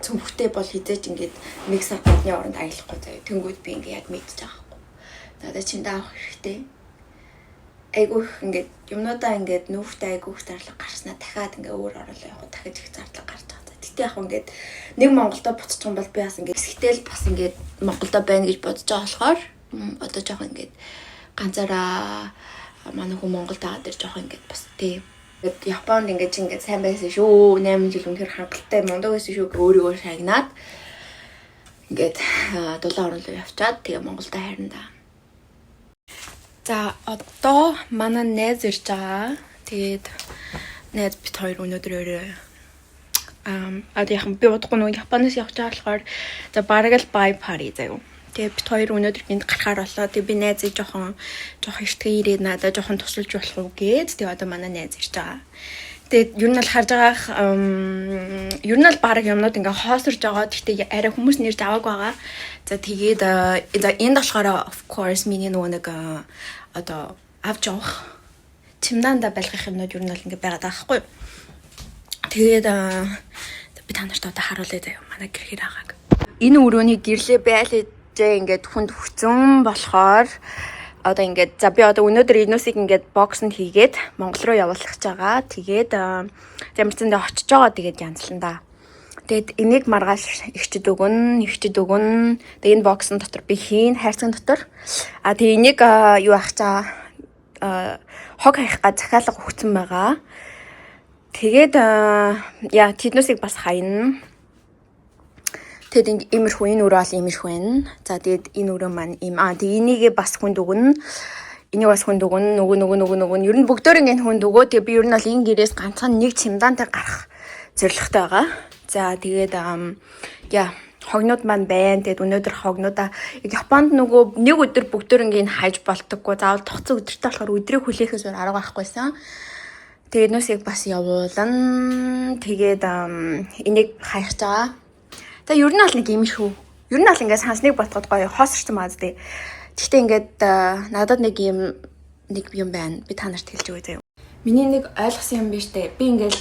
цөмхтэй бол хизээч ингээд нэг сар гадны оронд аялахгүй заяа. Тэнгүүд би ингээд яг мэдчихэж байгаа байхгүй. Надад чимдээ авах хэрэгтэй. Айгүйх ингээд юмнуудаа ингээд нүүхтэй айгүйх зарлаг гарснаа дахиад ингээд өөр оруулаа явах дахиж их зарлаг гарч байгаа. Тэгтээ яг ингээд нэг Монголдо буцчих юм бол би бас ингээд хэсэгтэл бас ингээд Монголдо байна гэж бодож байгаа болохоор одоо жоохон ингээд ганцаараа манай хүн Монголд байгаа дээр жоохон ингээд бас тийм Японд ингээд сайн байсан шүү 8 жил үнэхээр хангалттай мундаг байсан шүү өөрийгөө шагнаад ингээд дулаан орон руу явчаад тэгээ Монголдо харин да. За одоо манай найз ирж байгаа. Тэгээд найз бит хоёр өнөөдөр яхан би удахгүй нөгөө Японоос явж байгаа болохоор за бараг л бай пари заяа. Тэгээ бит хоёр өнөөдөр гинт гарахаар болоо. Тэгээ би найзыг жоохон ихтгэн ирээд надад жоохон тусалж болох уу гээд тэгээ одоо манай найз ирж байгаа. Тэгээд ер нь бол харж байгаа ер нь бол бараг юмнууд ингээ хоосорж байгаа. Гэхдээ арай хүмүүс нэрж аваагүй байгаа. За тэгээд энд болохоор of course миний нөгөө нэг одоо авч явах чимдаанда байлгах юмнууд ер нь бол ингээ байгаад байгаа байхгүй юу. Тэгээд би та нарт одоо харуулъя заяа манай гэрхээр агааг. Энэ өрөөний гэрлээ байлжээ ингээд хүнд хүчэн болохоор одоо ингээд за би одоо өнөөдөр энүүсийг ингээд боксонд хийгээд Монгол руу явуулах гэж байгаа. Тэгээд замцсандаа очиж байгаа тэгээд янзлан да. Тэгээд энийг маргааш ихчд өгөн. Тэгээд энэ боксын дотор би хийн хайрцаг дотор. Тэгээд энийг юу ах чаа хог хайхгаа захиалга өгсөн байгаа. Тэгээд тэднүүсийг бас хаяна. Тэгээд иймэрхүү энэ өрөө бол иймэрхүү байна. За тэгээд энэ өрөө маань ийм тэгээд энийг бас хүнд өгнө. Энийг бас хүнд өгнө. Нөгөө. Ер нь бүгдөө ингэ хүнд өгөө. Тэгээд би ер нь бол энэ гэрээс ганцхан нэг чимдаантай гарах зорилготой байгаа. За тэгээд хогнууд маань байна. Тэгээд өнөөдөр хогнуудаа Японд нөгөө нэг өдөр бүгдөө ингэ хайж болтоггүй. Заавал тугцсан өдөртэй болохоор өдрийг хүлээхээс арга байхгүйсэн. Тэгээд нүсийг бас явуулна. Тэгээд энийг хаях байгаа. За ер нь бол нэг юм шүү. Ер нь бол ингээд сансныг ботгод гоё хоосорсон маа зү. Гэхдээ ингээд надад нэг юм байна. Би та нарт хэлж өгье заяа. Миний нэг ойлгосон юм биш үү? Би ингээд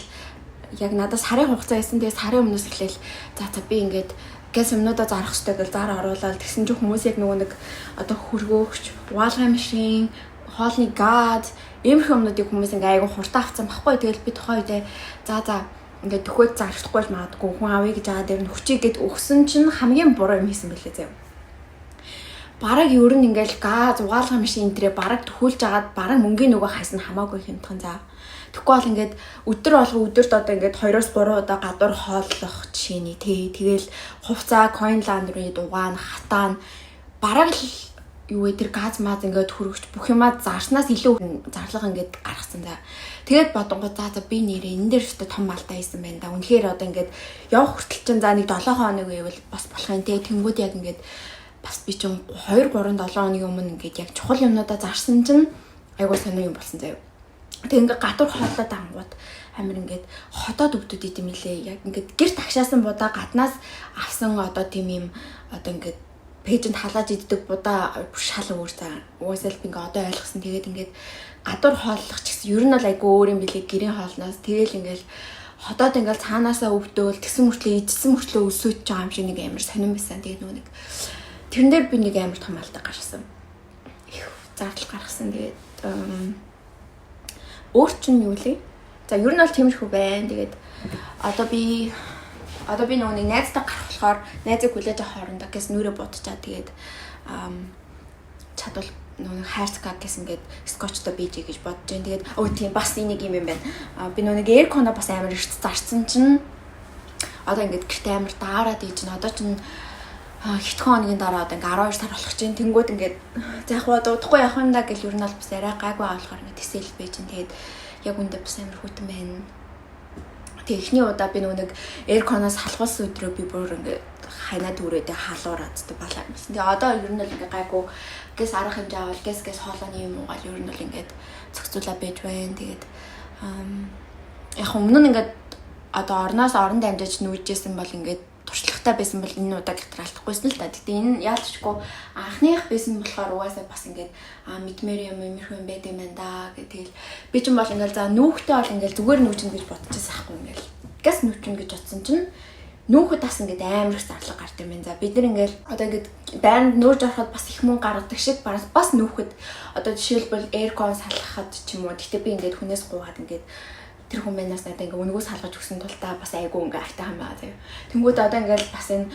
яг надад сарын хугацаа байсан. Тэгээ сарын өмнөөс эхлээл за би ингээд газ юмнуудаа зарах хэрэгтэй гэж зар оруулаад тэгсэн чинь хүмүүс яг нөгөө нэг одоо хөргөөгч, угаалгын машин, хоолны газ, иймэрхүү юмнуудыг хүмүүс ингээ айгу хурдан авцсан баггүй. Тэгэл би тухайн үедээ за ингээ төхөөд зарчихгүй ч магадгүй хүн авъя гэж байгаа дээр нь хүчийг гэд өгсөн чинь хамгийн буруу юм хийсэн байлээ заяа. Бараг ер нь ингээл газ, угаалгын машин энтрээ бараг төхүүлж агаад бараг мөнгөний нөгөө хайсан хамаагүй хэмтхэн за. Тэгэхгүй бол ингээд өдөр болгоо өдөрт одоо ингээд 2-3 удаа гадуур хооллох жишээний тэгэл хувцаа, coin laundry дугаан, хатаан бараг л юу тэр газ маз ингээд хөргөж бүх юмаа зарснаас илүү зарлага ингээд гаргасан за. Тэгээд бодонгоо за би нэрээ энэ дээр ч том алдаа хийсэн байна да. Үнэхээр одоо ингээд явах хүртэл чинь за нэг 7 хоног байвал бас болох юм те. Тэнгүүд яг ингээд бас би чинь 2-3-7 хоногийн өмнө ингээд яг чухал юмнуудаа зарсан чинь айгуу сонио юм болсон заяа. Тэг ингээд гадуур хооллоод ангууд амир ингээд хотоод өвдөд идэм билээ. Яг ингээд гэрт агшаасан будаа гаднаас авсан одоо тийм юм одоо ингээд пэйжэнд халааж иддэг будаа шал өөртөө уусаал би ингээд одоо ойлгосон. Тэгээд ингээд гадуур хооллох ч гэсэн ер нь бол айгүй өөр юм билээ гэрийн хоолноос. Тэгэл ингээд хотоод ингээд цаанаасаа өвдөөл тэгсэн мөртлөө идсэн мөртлөө өсөж байгаа юм шиг нэг амир сонирн байсан. Тэгээд нөгөө нэг тэрэн дээр би нэг амир том алдаа гаргасан. Их зардал гаргасан. Тэгээд өөр чинь юу лээ? За ер нь бол тиймэрхүү байна. Тэгээд одоо би нөгөө нэг найзтай гарах болохоор найзыг хүлээж авах хоорондоо гэс нүрэ будчаа тэгээд чадвал нөгөө хайрцаг гэс ингээд скотчтой бийж гэж бодож байна. Тэгээд тийм бас нэг юм байна. Би нөгөө нэг эйрконо бас амар эрт зарсан чинь одоо ингээд гэртээ амар даарад ийж н одоо чинь хэдхэн хоногийн дараа одоо ингээд 12 сар болох чинь тэнгууд ингээд за яг удахгүй явах юм да гэл ер нь бол бас арай гайгүй авахаар ингээд тэсэл байж чинь тэгээд яг үндэ бас амар хүтэн байна. Тэгээд эхний удаа би нөгөө нэг эйрконоос халахсан өдрөө би бүр ингээд ханаа дүүрээд халуураад тэ балаа юмсан. Тэгээд одоо ер нь бол ингээд гайгүй гэс арга хэмжээ авал гэс хоолойны юм угаал ер нь бол ингээд зохицуулаа байж байна. Тэгээд яг өмнө нь ингээд одоо орноос орон дамжиж нүүжсэн бол ингээд туршлагатай байсан бол энэ удаа гэхтэр алдахгүйсэн л та. Гэтэ энэ яалтчгүй анхных байсан болохоор угаасаа бас ингээд мэдмээр юм иймэрхүү юм байд юм байна да гэдэг. Би ч юм бол ингээд за нүүхтэй бол ингээд зүгээр нүүчнэ гэж бодчихсан байхгүй ингээд. Газ нүүчнэ гэж бодсон чинь нүүхэд бас ингээд амар их зарлага гард юм байна. За бид нар ингээд одоо ингээд байранд нүүрж ороход бас их мөнгө гаргадаг шиг бас нүүхэд одоо жишээлбэл эйркон салгахад ч юм уу. Гэтэ би ингээд хүнээс гуугаад ингээд тэр хүмүүнээс надад ингээ өнгөөс халгаж өгсөн тултаа бас айгүй ингээ ахтай юм байна заяа. Тэнгүүд одоо ингээл бас энэ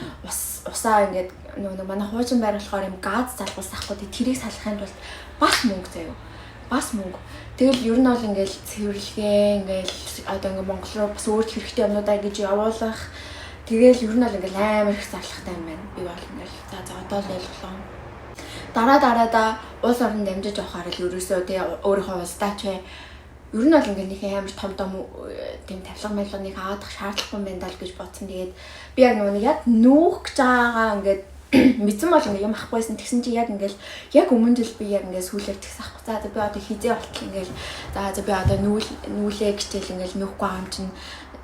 усаа ингээд нөгөө манай хуучин байр болохоор юм газ залгуулсахгүй тэрийг салахын тулд бас мөнгө заяа. Бас мөнгө. Тэгэл ер нь бол ингээл цэвэрлэгээ ингээл одоо ингээ Монгол руу бас өөр хэрэгтэй юмнуудаа гэж явуулах. Тэгэл ер нь бол ингээл амар их зарлагтай юм байна. Би бол ингээл за одоо л ойлголоо. Дараа улс орнд дамжиж явахаар л ерөөсөө тий өөрийнхөө улсдаа ч ер нь бол ингээд нэг амар том тийм тавилга мэлгэныг аваадах шаардлагагүй юм байна даа л гэж бодсон. Тэгээд би яг нөгөө яг нүүх гэж байгаагаа ингээд мэдсэн бол ингээд юм авахгүйсэн. Тэгсэн чи яг ингээд яг өмнө жил би яг ингээд сүүлээр тэгсэн ахгүй. За би одоо хизээ болтол ингээд за би одоо нүүлээ гэтэл ингээд нүүхгүй юм чинь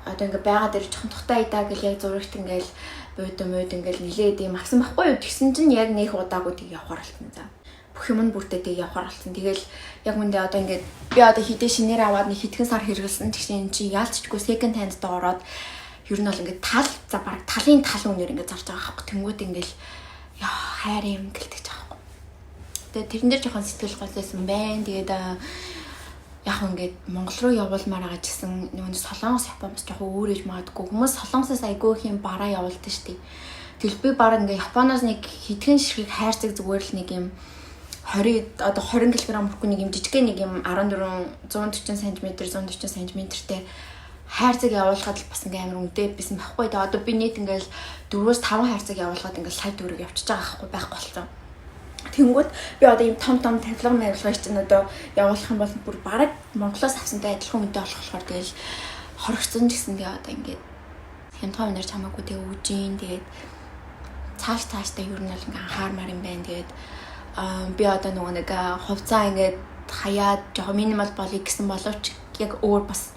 одоо ингээд байгаа дээр жоохон тухтай идаа гэл яг зурагт ингээд бууд ингээд нилээд юм авсан байхгүй юу. Тэгсэн чинь яг нөх удаагүй тийг явахаар болсон. За бүх юм нь бүртээ тийг явахаар болсон. Тэгэл яг үндэ одоо ингээд би одоо хідээ шинээр аваад нэг хэдхэн сар хэрэгэлсэн. Тэгсэн чи яалтчгүй second hand доо ороод ер нь бол ингээд тал за баг талын тал үнээр ингээд зарж байгаа байхгүй. Тэнгүүд ингээд яа хайр юм гэлдэж байгаа байхгүй. Тэгээ тэрэн дээр жоохон сэтгэл голойсон байна. Тэгээд яг ингээд Монгол руу явуулмаар байгаа гэсэн нөгөө Солонгос Япон бас жоохон өөр иж магадгүй. Хүмүүс Солонгосоос айгүй их юм бараа явуулдаг шүү дээ. Тэгэл би бараг ингээд Японоос нэг хэдхэн ширхэг хайрцаг зүгээр л нэг юм 20 кг хүрхгүй нэг юм жижиг нэг юм 14 140 см 140 см-тэй хайрцаг явуулахад бас ингээм амар үнэтэй байсан байхгүй. Тэгээ одоо би нийт ингээл 4-5 хайрцаг явуулахад ингээл сая төгрөг явчихж байгаа байхгүй болсон. Тэнгүүд би одоо ийм том тавилга мэрилгаж чинь одоо явуулах юм бол бүр бараг Монголоос авсантай адилхан үнэтэй болохоор тэгэл хоригцсон гэсэн тэгээ одоо ингээд хямдхан үнээр чамаагүй тэгээ үжийн тэгээд цааштай ер нь бол ингээ анхаармаар юм байна. Тэгээд би одоо нөгөө нэг хувцаа ингээд хаяад жоо минимал болъё гэсэн боловч яг өөр бас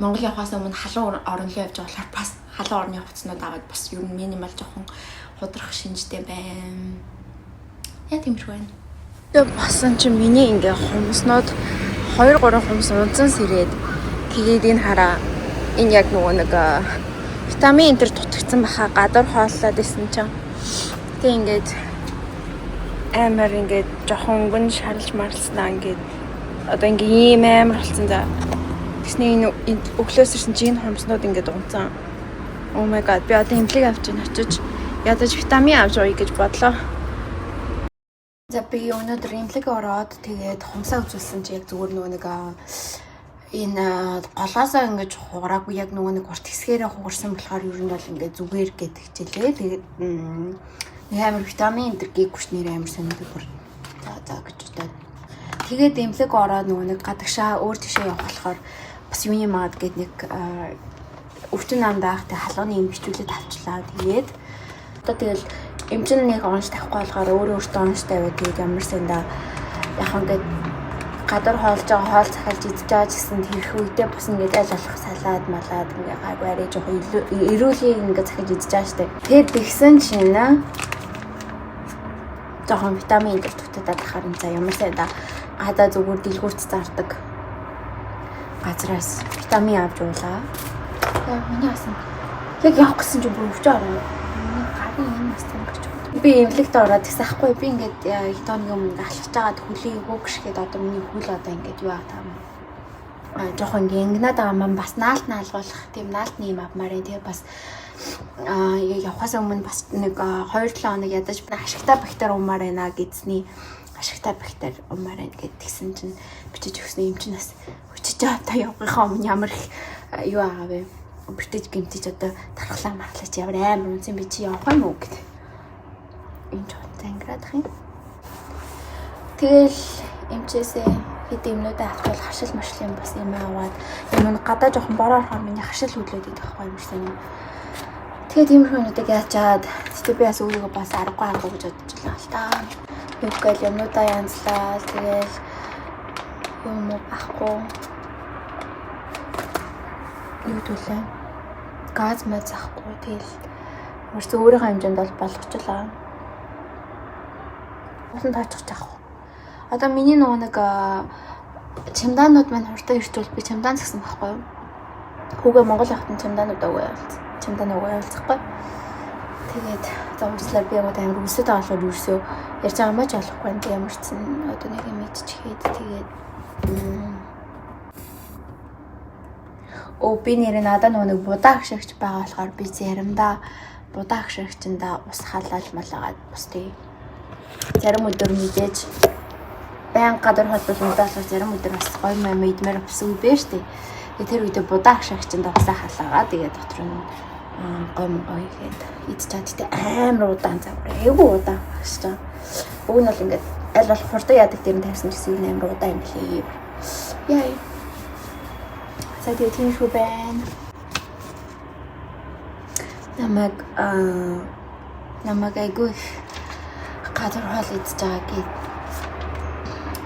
Монгол явахаас өмнө халуун орон руу явж байгаа болохоор бас халуун орны хувцснууд аваад бас ер нь минимал жоохон худрах шинжтэй байна. Яг тиймэрхүү байна. Тэгээ басан чи миний ингээ хумснууд 2 3 хумс унцсан сэрээд тэгээд энэ хараа энэ яг нөгөө нэг витамин энэ төр дутагдсан баха гадар хооллоод исэн чинь тэг ингээд амар ингээд жохон өнгөн шарлж марлснаа ингээд одоо ингээ ийм амар болсон за тэгсний энэ өглөөс ирсэн чи энэ хумснууд ингээд унцсан. Oh my god би одоо имлэг авч ийн очиж ядаж витамин авч явъя гэж бодлоо. За би өнөөдөр имлэг ороод тэгээд хумсаа үзүүлсэн чи яг зүгээр нөгөө нэг энэ голоосоо ингэж хугараагүй яг нөгөө нэг урт хэсгээрээ хугарсан болохоор ер нь бол ингээд зүгээр гэдэг хичээлээ. Тэгээд нэг амар витамин энэ гээгүйч нэр амар сонирхдаг бүр. За гэж бодоод. Тэгээд имлэг ороод нөгөө нэг гадагшаа өөр тишээ явах болохоор бас юуны маад гээд нэг өвчин намдаах тэг халууны юм бичүүлээд авчлаа. Тэгээд одоо тэгэл эмчин нэг онш тавихгүй болохоор өөртөө онш тавиад тэгээд ямар сандаа яхан гээд гадар хоолж байгаа хоол захиалж идэж байгаа гэсэн тэрх үедээ бас ингээд аль болох салаад малаад ингээ гайгүй арай жоохон эрүүлгийг ингээ захиж идэж байгаа штэ. Тэгээд тэгсэн чинь жоохон витамин дээр дутагдаад ахаар энэ за ямар сандаа гадаа зүгээр дэлгүүрт зардаг газраас витамин авч уулаа. Тэгээд миний асан яг явах гэсэн чинь бүр өвчөө ороо. Гарын энэ бас юм гэж байна. Би имлэгт ороод гэсэн ахгүй би ингээд хитооны юм алхаж байгаад хөлийг өгшгээд одоо миний хөл одоо ингээд юу аа таам. Жохон гингнаад байгаа маань бас наалт наалгуулах тийм наалтны юм авмаар тэгээ бас явахаас өмнө бас нэг 2-7 хоног ядаж ашигтай бактери умаар байна гэдсний ашигтай бактери умаар байна гэдгсэн чинь бичиж өгсөн юм чинь бас өчөж та явахынхаа өмнө ямар их юу аа вэ? Бэртэж гэмтэж одоо тархлаа мархлаач ямар амар үнсэн би чи явах юм уу гэдэг. Энд ч зангираад ах юм. Тэгэл эмчээсээ хэд юмнуудаа авчвал хашил машил юм бас юм аваад юм гадаа жоохон бороо орохоор миний хашил хөдлөөд идэх байхгүй юм шиг юм. Тэгээд тиймэрхүү юмнуудыг яачаад тэгтээ би бас өөрийгөө бас аргагүй гэж бодож байлаа л та. Юугээл юмнуудаа янзлаа тэгэл юм ахгүй юу төлөө газ мэл захгүй тэгэл өөрсдөө өөрийнхөө хэмжээнд бол болгочлаа. Улан таачих жаах. Одоо миний нөгөө нэг чемдаанууд маань хурдан ирчүүл би чемдаан згсэн байхгүй юу? Хүүгээ Монгол явахтан чемдаанууд өгөө явуулсан. Чемдаан өгөө явуулчихгүй. Тэгээд за үрслэр би яг амар үсэд аваад юусоо ярьж байгаа маа ч болохгүй юм. Ямар ч одоо нэг юм идчихээд тэгээд би нэр надад нэг будаа агшигч байгаа болохоор би заримдаа будаа агшигчэндээ ус халаал малаагаад бусдыг зарим өдөр мэдээж баян гадар холбол удаалгах зарим өдөр бас гой маа мэдмээр авсан үе штэ. Тэр үедээ будаа агшигчэндээ усаа халаагаа тэгээд дотор нь гой гээд идчихад тэ амар удаан завраа. Эвгүй удаан шүү. Уг нь бол ингээд аль болох хурдан яадаг дээр нь тавьсан гэсэн юм амар удаан юм лээ. Яа. Тэгээд тийм шүү байна. Намаг айгүй гадар хоол идэж байгаа гээд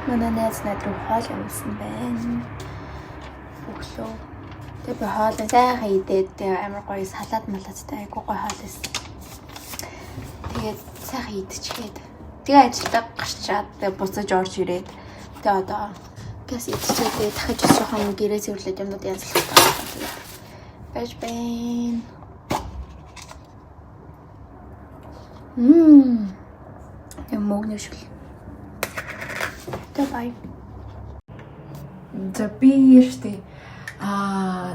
манай найз руу хоол явуулсан байна. Өглөө. Тэгээд би хоолоо сайхан идээд амар гоё салаад малаадтай айгүй гоё хоол исэн. Тэгээд сайхан идчихээд тэгээ ажилдаа гарчаад буцаж орж ирээд тэгээ одоо газ идчихээ дахиж жоохон гэрээ цэвэрлээд юмнууд янзлах байгаа. Байж байна. Юм мөгнөш шүл. Бай. За би ярьтээ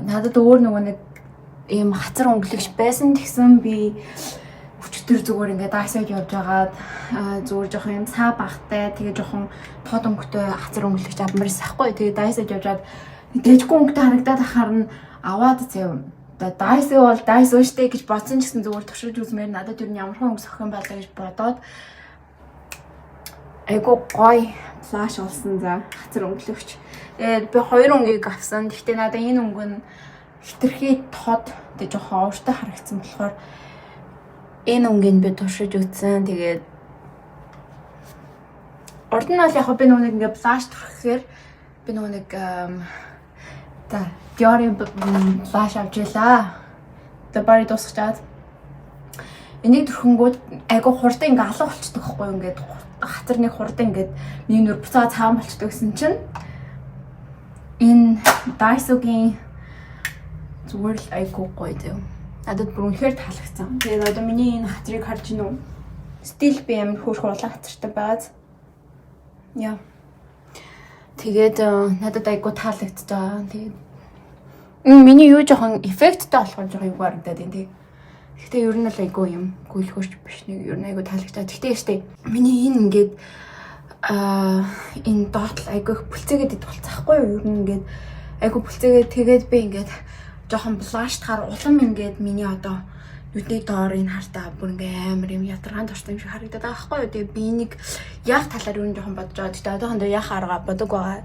надад өөр нөгөө нэг ийм хацар өнгөлөгч байсан тэгсэн би өчтөр зүгээр ингээд дайсаад явж байгаад зүгээр жоохон юм цаа багтай тэгээ жоохон тод өнгөтэй хацар өнгөлөгч амарс ахгүй тэгээ дайсаад явжгаад дэжгүй өнгөтэй харагдаад ахаар нь аваад зэв дайсаа бол дайсаа штэ гэж бодсон ч гэсэн зүгээр туршиж үзмээр надад юу ямархан өнгө сохих юм байлаа гэж бодоод айгу гой флаш олсон за хацар өнгөлөгч. Тэгээд би 2 өнгийг авсан. Гэхдээ надад энэ өнгө нь хитрхий тод тэг жоохон ууртай харагдсан болохоор энэ өнгийг би туршиж үзсэн. Тэгээд урд нь бол яг би нөгөө нэг ингээ флаш турхихээр би нөгөө нэг за Dior-ийн флаш авч илаа. Тэгээд бари дуусчихад энийг төрхөнгүүд айгу хурдан ингээ алга болчихдог байхгүй юу ингээд хатар нэг хурдан ингээд миний нүр буцаа цаан болчихдог гэсэн чинь энэ Daiso-гийн зүгээр л айгуу гоё дээ. Надад бүр үнэхээр таалагдсан. Тэгээд одоо миний энэ хатарыг харж гинөө. Стил би амар хөөрхөн улаан хатартай байгааз. Яа. Тэгээд надад айгуу таалагдчихаа. Тэгээд миний юу жоохон эффекттэй болохоор жоохон юу харагдаад байна тий. Гэхдээ ер нь л айгуу юм. Гүйлхүүрч биш нэг ер нь айгуу таалагдаад. Гэхдээ яштэй. Миний энэ ингээд энэ доотл айгуу бүлцээгээд идэх болцохгүй юу? Ер нь ингээд айгуу бүлцээгээд тэгээд би ингээд жоохон блаштахаар улам ингээд миний одоо нүдний доор энэ хартаа бүр ингээ амар юм ядаргаанд орсон юм шиг харагдаад байгаа байхгүй юу? Тэгээ би нэг яг талаар юу жоохон бодож байгаа. Тэгтээ одоохондоо яг арга бодог байгаа.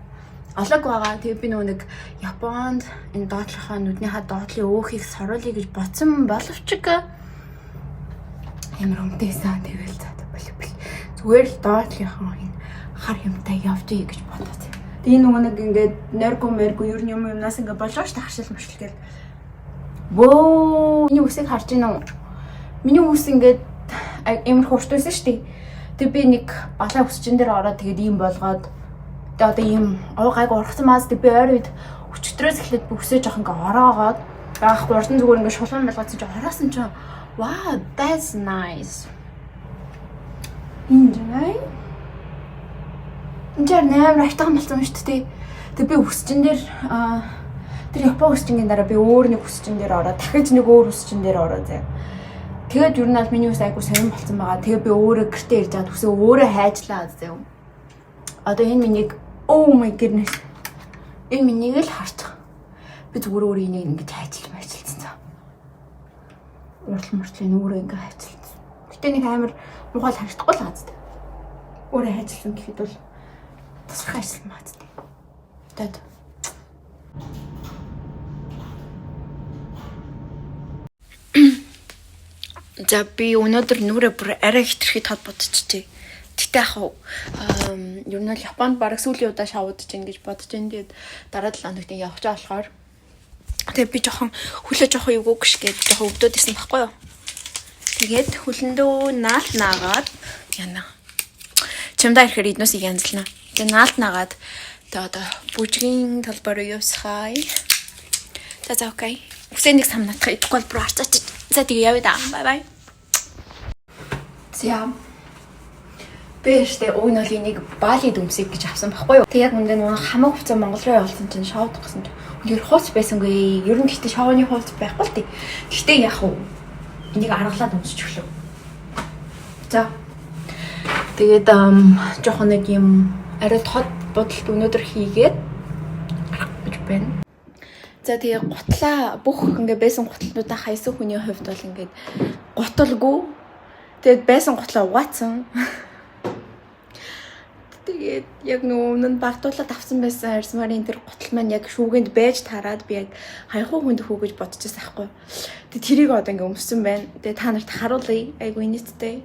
Олог байгаа. Тэгээ би нэг Японд энэ доотлохоо нүднийхээ доотлын өөхийг соруулъя гэж бодсон боловч амар өмтэйсэн. Тэгэл заа бэл. Зүгээр л доотлынхаа энэ хар юмтай явжээ гэж бодоод. Тэгээ нөгөө нэг ингээд нэргү ер нь юмнаас ингээд болж байгаа ш тахшил мөшл гээд. Воо, миний үсийг харж байна уу? Миний үс ингээд амар хурцтайсэн шүү дээ. Тэгээ би нэг балаа үсчин дээр ороод тэгээд ийм болгоод тэгээ одоо ийм гайг ургацсан маас би ойр үед өчтөрөөс эхлээд бүсээ жоох ингээ ороогоод яахгүй урдан зүгээр ингээ шулуун болгоцсон чи ороасан чи wow that's nice. Инжай. Инжай нээр айтган болсон шүү дээ. Тэгээ би үсчин дээр тэр Япон үсчингийн дараа би өөр нэг үсчин дээр ороод дахиж нэг өөр үсчин дээр ороо заяа. Тэгээд ер нь аль миний үс айгу сонирн болсон байгаа. Тэгээ би өөрөө гэртээ ирж чад үсээ өөрөө хайжлаа заяа. Одоо энэ минийг oh my goodness. Энэ минийг л харчих. Би зүгээр өөрөө энийг ингэж хайжилсан цаа. Уртлын өөрөө ингэ хайжилсан. Гэтэ нэг амар муухай харагдахгүй л хааз. Өөрөө хайжилсан гэхэд бол тасрах ажилласан маа зү. Тэд. За би өнөөдөр нүрээ бүр арай хитрхи тод бодчихжээ. Тэгтээ яах вэ? Ер нь Японд бараг сүүлийн удаа шавуудж гин гэж бодож байна. Тэгээд дараа 7 хоногт явах жаа болохоор тэгээд би жоохон хүлээж жоохон эвгүй гш гэж жоохон өвдөд исэн байхгүй юу? Тэгээд хүлэндөө наалт наагаад яна. Чамдаа ирэхээр идносыг янзлна. Тэгээд наалт наагаад тэгээд одоо бүжгийн талбар явсхай. За окей. Үсээ нэг самнатах идэхгүй бол бүр арчаач. За тэгээ явъя да. Бай бай. За Бэштэй ууны нэг Бали дүмсийг гэж авсан байхгүй юу. Тэг яг үндэ нөгөө хамаг хувцас Монгол руу явуулсан чинь шоуд гэсэн чинь үнээр хууц байсангүй. Ер нь гэхдээ шоуны хууц байхгүй л тийг. Гэхдээ яах вэ? Энийг аргалаад өмсөж өглөө. За. Тэгээд жоохон нэг юм арай тод бодолт өнөөдөр хийгээд гэж байна. За тэгээ гутлаа бүх ингээ байсан гутлуудаа хайсан хүний хувьд бол ингээд гуталгүй. Тэгээд байсан гутлаа угаацсан. Тэгээд яг нөгөө өмнө нь багтуулаад авсан байсан харьсмарын тэр гутал маань яг шүүгэнд байж тараад би яг хаяхуу хүнд хүү гэж бодчихсан байхгүй. Тэгээд тэрийг одоо ингээ өмссөн байна. Тэгээд та нарт харуулъя. Айгу инээдтэй.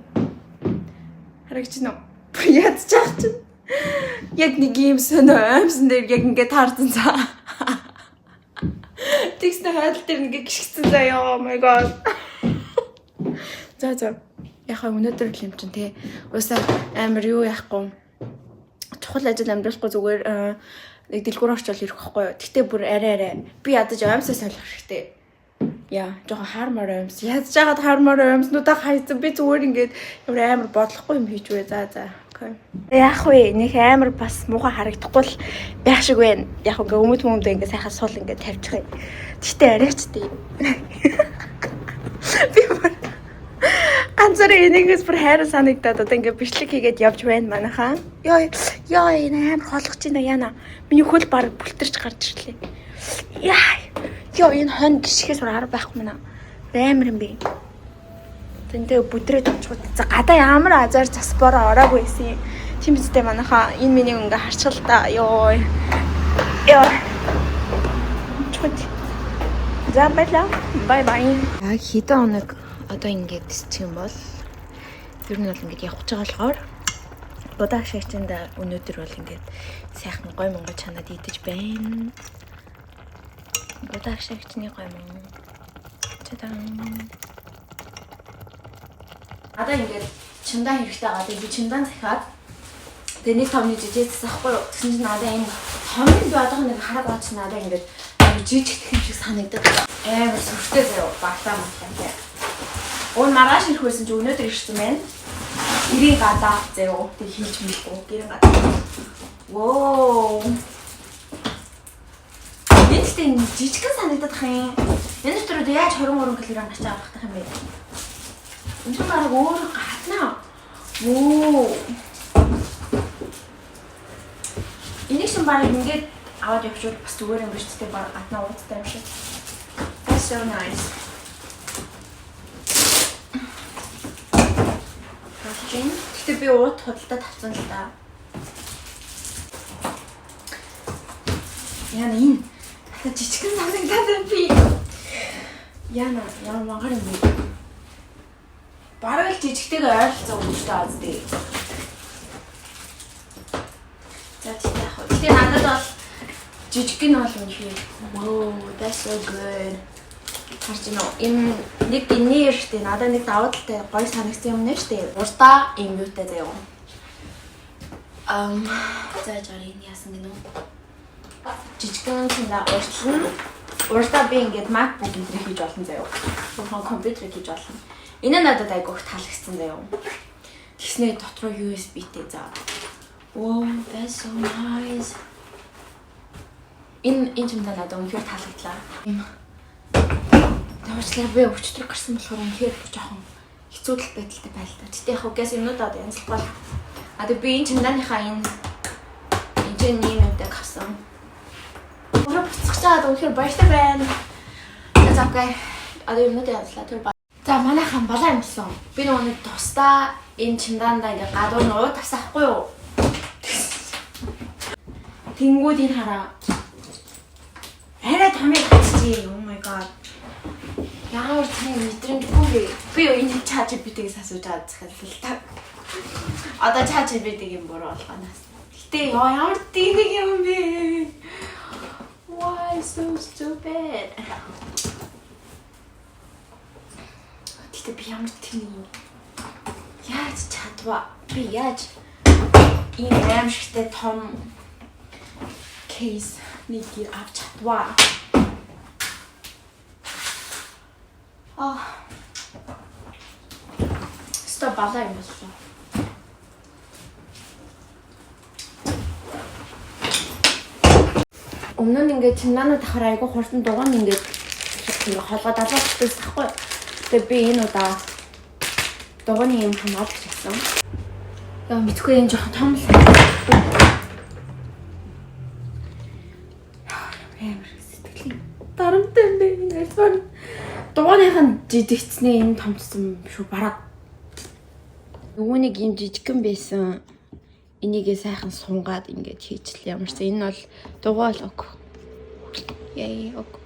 Харагч нөө. Ядчих чинь. Яг нэг юм сонио аимсан дээр яг ингээ таарсан цаа. Тэгснэ хаалт дээр ингээ гიშгцэн заяа. Oh my god. За. Яхаа өнөөдөр л юм чинь те. Уусаа амар юу яахгүй. Чухал ажил амьдрахгүй зүгээр нэг дэлгүүр орчвол ирэх байхгүй юу. Гэтэ бүр арай би ядаж аимсаа солих хэрэгтэй. Яа, жоохон хармаар аимс. Ядаж жагаад хармаар аимснуудаа хайцсан. Би зүгээр ингээд амар бодлохгүй юм хийж вэ. За. Окей. Яах вэ? Нэг амар бас муухай харагдахгүй л байх шиг байна. Яг ингээ өмд ингээ сайхан суул ингээ тавьчих. Гэтэ арайч тий. Би ганцаар энийгээс бүр хайр санагдаад одоо ингээ бичлэг хийгээд явж байна манайхаа. Яа энэ амар хоолгож байна яана. Миний хөл баг бүлтэрч гарч ирлээ. Яа энэ хон гიშгээс бүр арга байхгүй мана. Амар юм бэ. Тэнтэй бүдрээд очиход за гадаа ямар азар заспороо ороогүй байсан. Тийм үстэй манайхаа энэ миний ингээ харчгал та. Яа. Чуд. За бай. Яг хэдэн хоног одоо ингээд дисчих юм бол ер нь бол ингээд явж байгаа болохоор будаа шигчэнд өнөөдөр бол ингээд сайхан гой монгол чанаад идэж байна. Будаа шигчний гой монгол. Чадан. Одоо ингээд чимдаа хэрэгтэй байгаа. Би чимдаа захиад Тэгээ нэг томны жижигээс ахгүй юу. Тэгсэн чинь надад энэ томны би одоо нэг хараг баач надад ингээд жижиг гэх юм шиг санагдаад амар сүртэй заяа багтаа мартаа. Өө маргааш ирэх байсан чи өнөөдөр ирсэн байна. Ирээ гадаа заяа тэг хийж мэдгүй гэрэн гадаа. Воо. Эцтэй жижигхэн санагдаад ах юм. Энэ дотор яаж 23 кг гачаа авах юм бэ? Энэ ч бараг өөр гатнаа. Оо. Энийг шин бараг ингээд аваад явчихвал бас зүгээр юм биш үү? Бараг гатнаа уудтай юм шиг. That's so nice. Гэтэ би уут худалдаа тавцсан л да. Яна энэ жижигхэн санагдаад би. Яна мангар юм бэ? Бараг л жижигтэйгээ ойролцоо өгчтэй аздээ. За тэгтээ надад бол жижиг нь бол юм шиг. Wow, that's so good. Харж нөө энэ нэг гинээр штэ надад нэг давуу талтай гоё санагдсан юм нэ штэ. Уртаа юм юутай заяа. За жаарийн яасан гинөө. Жижигхэн санда уртаа би ингээд MacBook энтрийг хийж болно заяа. Өөрхөн компьютерийг хийж болно. Энэ надад айгуух таалагдсан заяа. Тэгснээ дотроо USB-тэй заа. Wow, that's so nice. Энэ юм надад үнэхээр таалагдлаа. Тавчлаа би өчтөр гарсан болохоор үнэхээр жоохон хэцүү байдалтай байлаа. Гэтэ яг угаас юмнуудад янзлахгүй. Тэг би энэ чимдааныхаа энэ юмтай авсан. Өөрөө буцах чаад үнэхээр баяртай байна. За окей. Юмнуудад янзлаа тэр. За манайхан балаа юм болсон. Би нөгөө тусдаа энэ чимдаандаа ингээ гадуур нуу тавсахгүй юу? Тэнгүүд энэ хараа. Арай томыг хаччих. Oh my god. Ямар тийм мэдрэмжгүй. Би энэ ChatGPT-гээс асууж байгаа захиалал л та. Одоо ChatGPT-ийн буруу болгоноос. Гэтэ ямар тийм нэг юм бэ? Why so stupid? Гэтэ би ямар тийм юм. Яаж чадваа? Би яаж ийм аимшигтай том кейс нэг авч чадваа? Стоп балаа юм болсон. Өмнө нь ингээд чинаанууд ахаар айгу хурдан дугаан ингээд холгоод алгаадчихсан байхгүй. Тэгээ би энэ удаа дугааны юм хамаад хийсэн. Яа мэдгүй энэ жоохон том л. Сэтгэлийн дарамтай юм бэ энэ. Дугааныхан жижигцнээ энэ томцсон шүү бараг. Нөгөө нэг юм жижигхэн байсан. Энийгээ сайхан сунгаад ингээд хийчихлээ. Ямарсан энэ бол дугаа л ок. Яй ок.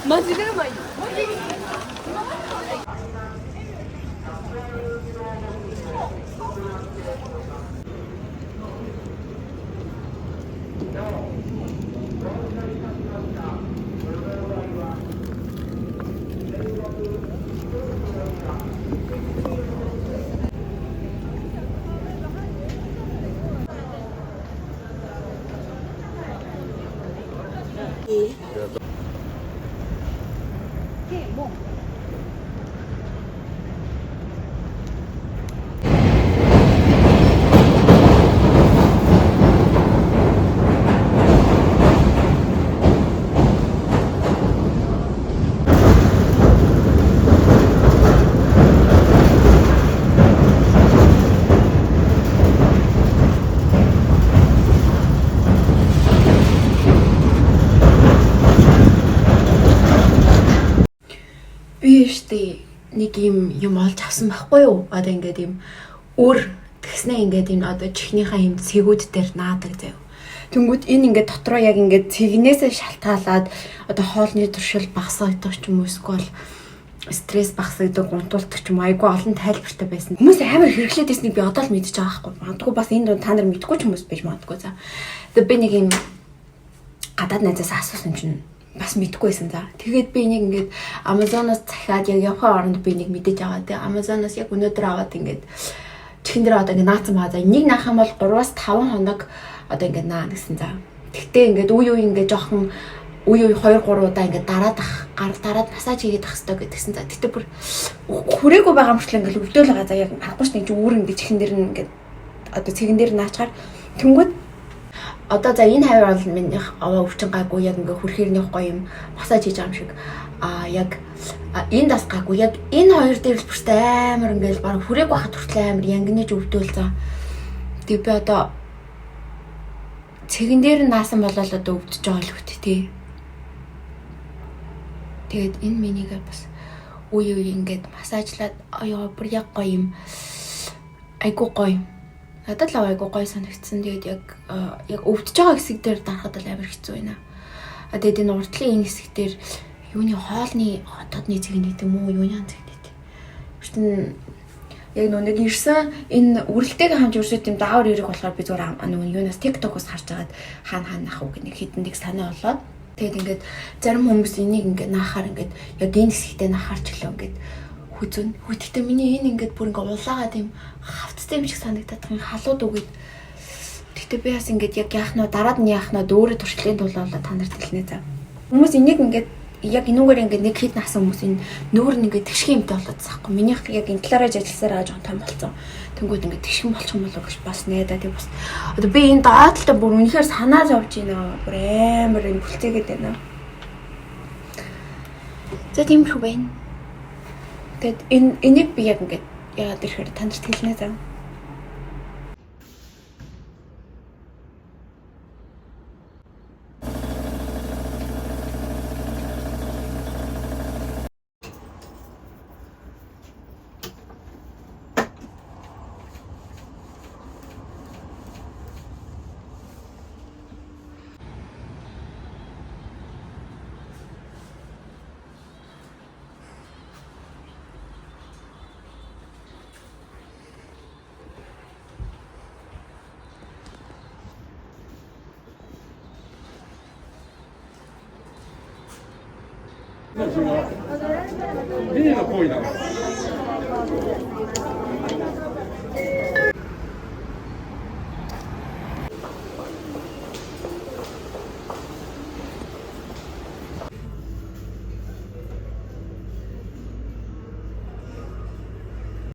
Мазиля май. Нэг юм олж авсан байхгүй юу? Одоо ингээд юм өөр тэгснэ ингээд энэ одоо чихнийхаа юм цэгүүд дээр наадаг заяа. Тэнгүүд энэ ингээд дотроо яг ингээд цэгнээсээ шалтгаалаад одоо хоолны туршил багасгадаг ч юм уу эсвэл стресс багасдаг, гунтуулдаг ч юм айгүй олон тайлбартай байсан. Хүмүүс амар хэрэглээд байсныг би одоо л мэдчихэж байгаа байхгүй. Магадгүй бас энэ дунд та нар мэдгүй ч хүмүүс байж магадгүй за. Тэгээд би нэг юм гадаад найзаас асуусан чинь бас мэдгүйсэн за. Тэгээд би нэг ингээд Amazon-оос захиад яг явхаа оронд би нэг мэдээж аваа. Тэгээд Amazon-оос яг өнөөдөр аваад ингээд чихэн дээр одоо ингээд наацсан байгаа. За энийг наах юм бол 3-5 хоног одоо ингээд наа гэсэн за. Тэгтээ ингээд үе ингээд жоохон үе 2-3 удаа ингээд дараад массаж хийгээд ах хэрэгтэй гэдгсэн за. Тэгтээ бүр хүрээгүй байгаа мөрчлөө ингээд өвдөөл байгаа за яг харахгүй ч нэг үүр ингээд чихэн дээр нь ингээд одоо цэгэн дээр наачаар тэнгүүд одоо за энэ хавар бол минийх аваа өвчин гайгүй яг ингээд хүрхээр нэг гоё юм массаж хийж байгаа юм шиг яг энэ дас гайгүй яг энэ хоёр дээр л бүртээ амар ингээд баг хүрээгүй хахад хүртэл амар янгинэж өвдөөл за. Тэг би одоо цэгэн дээр наасан болол одоо өвдөж байгаа л хөт тий. Тэгээд энэ минийгээ бас үе ингээд массажлаад аяа бүр яг гоё юм айгуу гоё. Надад л айгуу гоё санагдсан. Тэгээд яг өвдөж байгаа хэсэг дээр дарахад л амар хэцүү байна. Тэгээд энэ урдлын энэ хэсэг дээр юуны хоолны хотодны цэгэн гэдэг юм уу юуны цэгэн гэдэг. Гэтэн яг нэг ирсэн энэ үрэлтэйг хамж өрсөд юм даавар ирэх болохоор би зүгээр юунаас TikTok-оос харж агаад хаана нах уу гэх нэг хитэн нэг санаа болоод тэгээд ингээд зарим хүмүүс энийг ингээд наахаар ингээд яг энэ хэсэгтээ наахаар ч гэлөө ингээд хүзүн. Хүтгтээ миний энэ ингээд бүр ингээд улаагаад юм хавцтай юм шиг санагдаад байгаа халууд үгээд. Тэгтээ би бас ингээд яг яах нь дараад нь яах нь өөрөө туршлагын тулаалаа та нарт хэлнэ за. Хүмүүс энийг ингээд яг энүүгээр ингээд нэг хэд наасан хүмүүс энэ нүүр нь ингээд тэгшгийн юмтай болоод заахгүй. Минийх яг энэ талаараа ажилласаар байгаа жоон том болсон. Тэнгүүд ингээд тэгшгэн болчих юм болоо гэж бас найдаа тий бас. Одоо би энэ доотлоо бүр үнэхээр санаа зовж байна. Бүр амар юм бүлцээгээд байна. За тийм шүү байна. Тэгэд энийг би яг ингээд яагаад ирэхээр танарт хэлнэ зав. Vieni la poi là.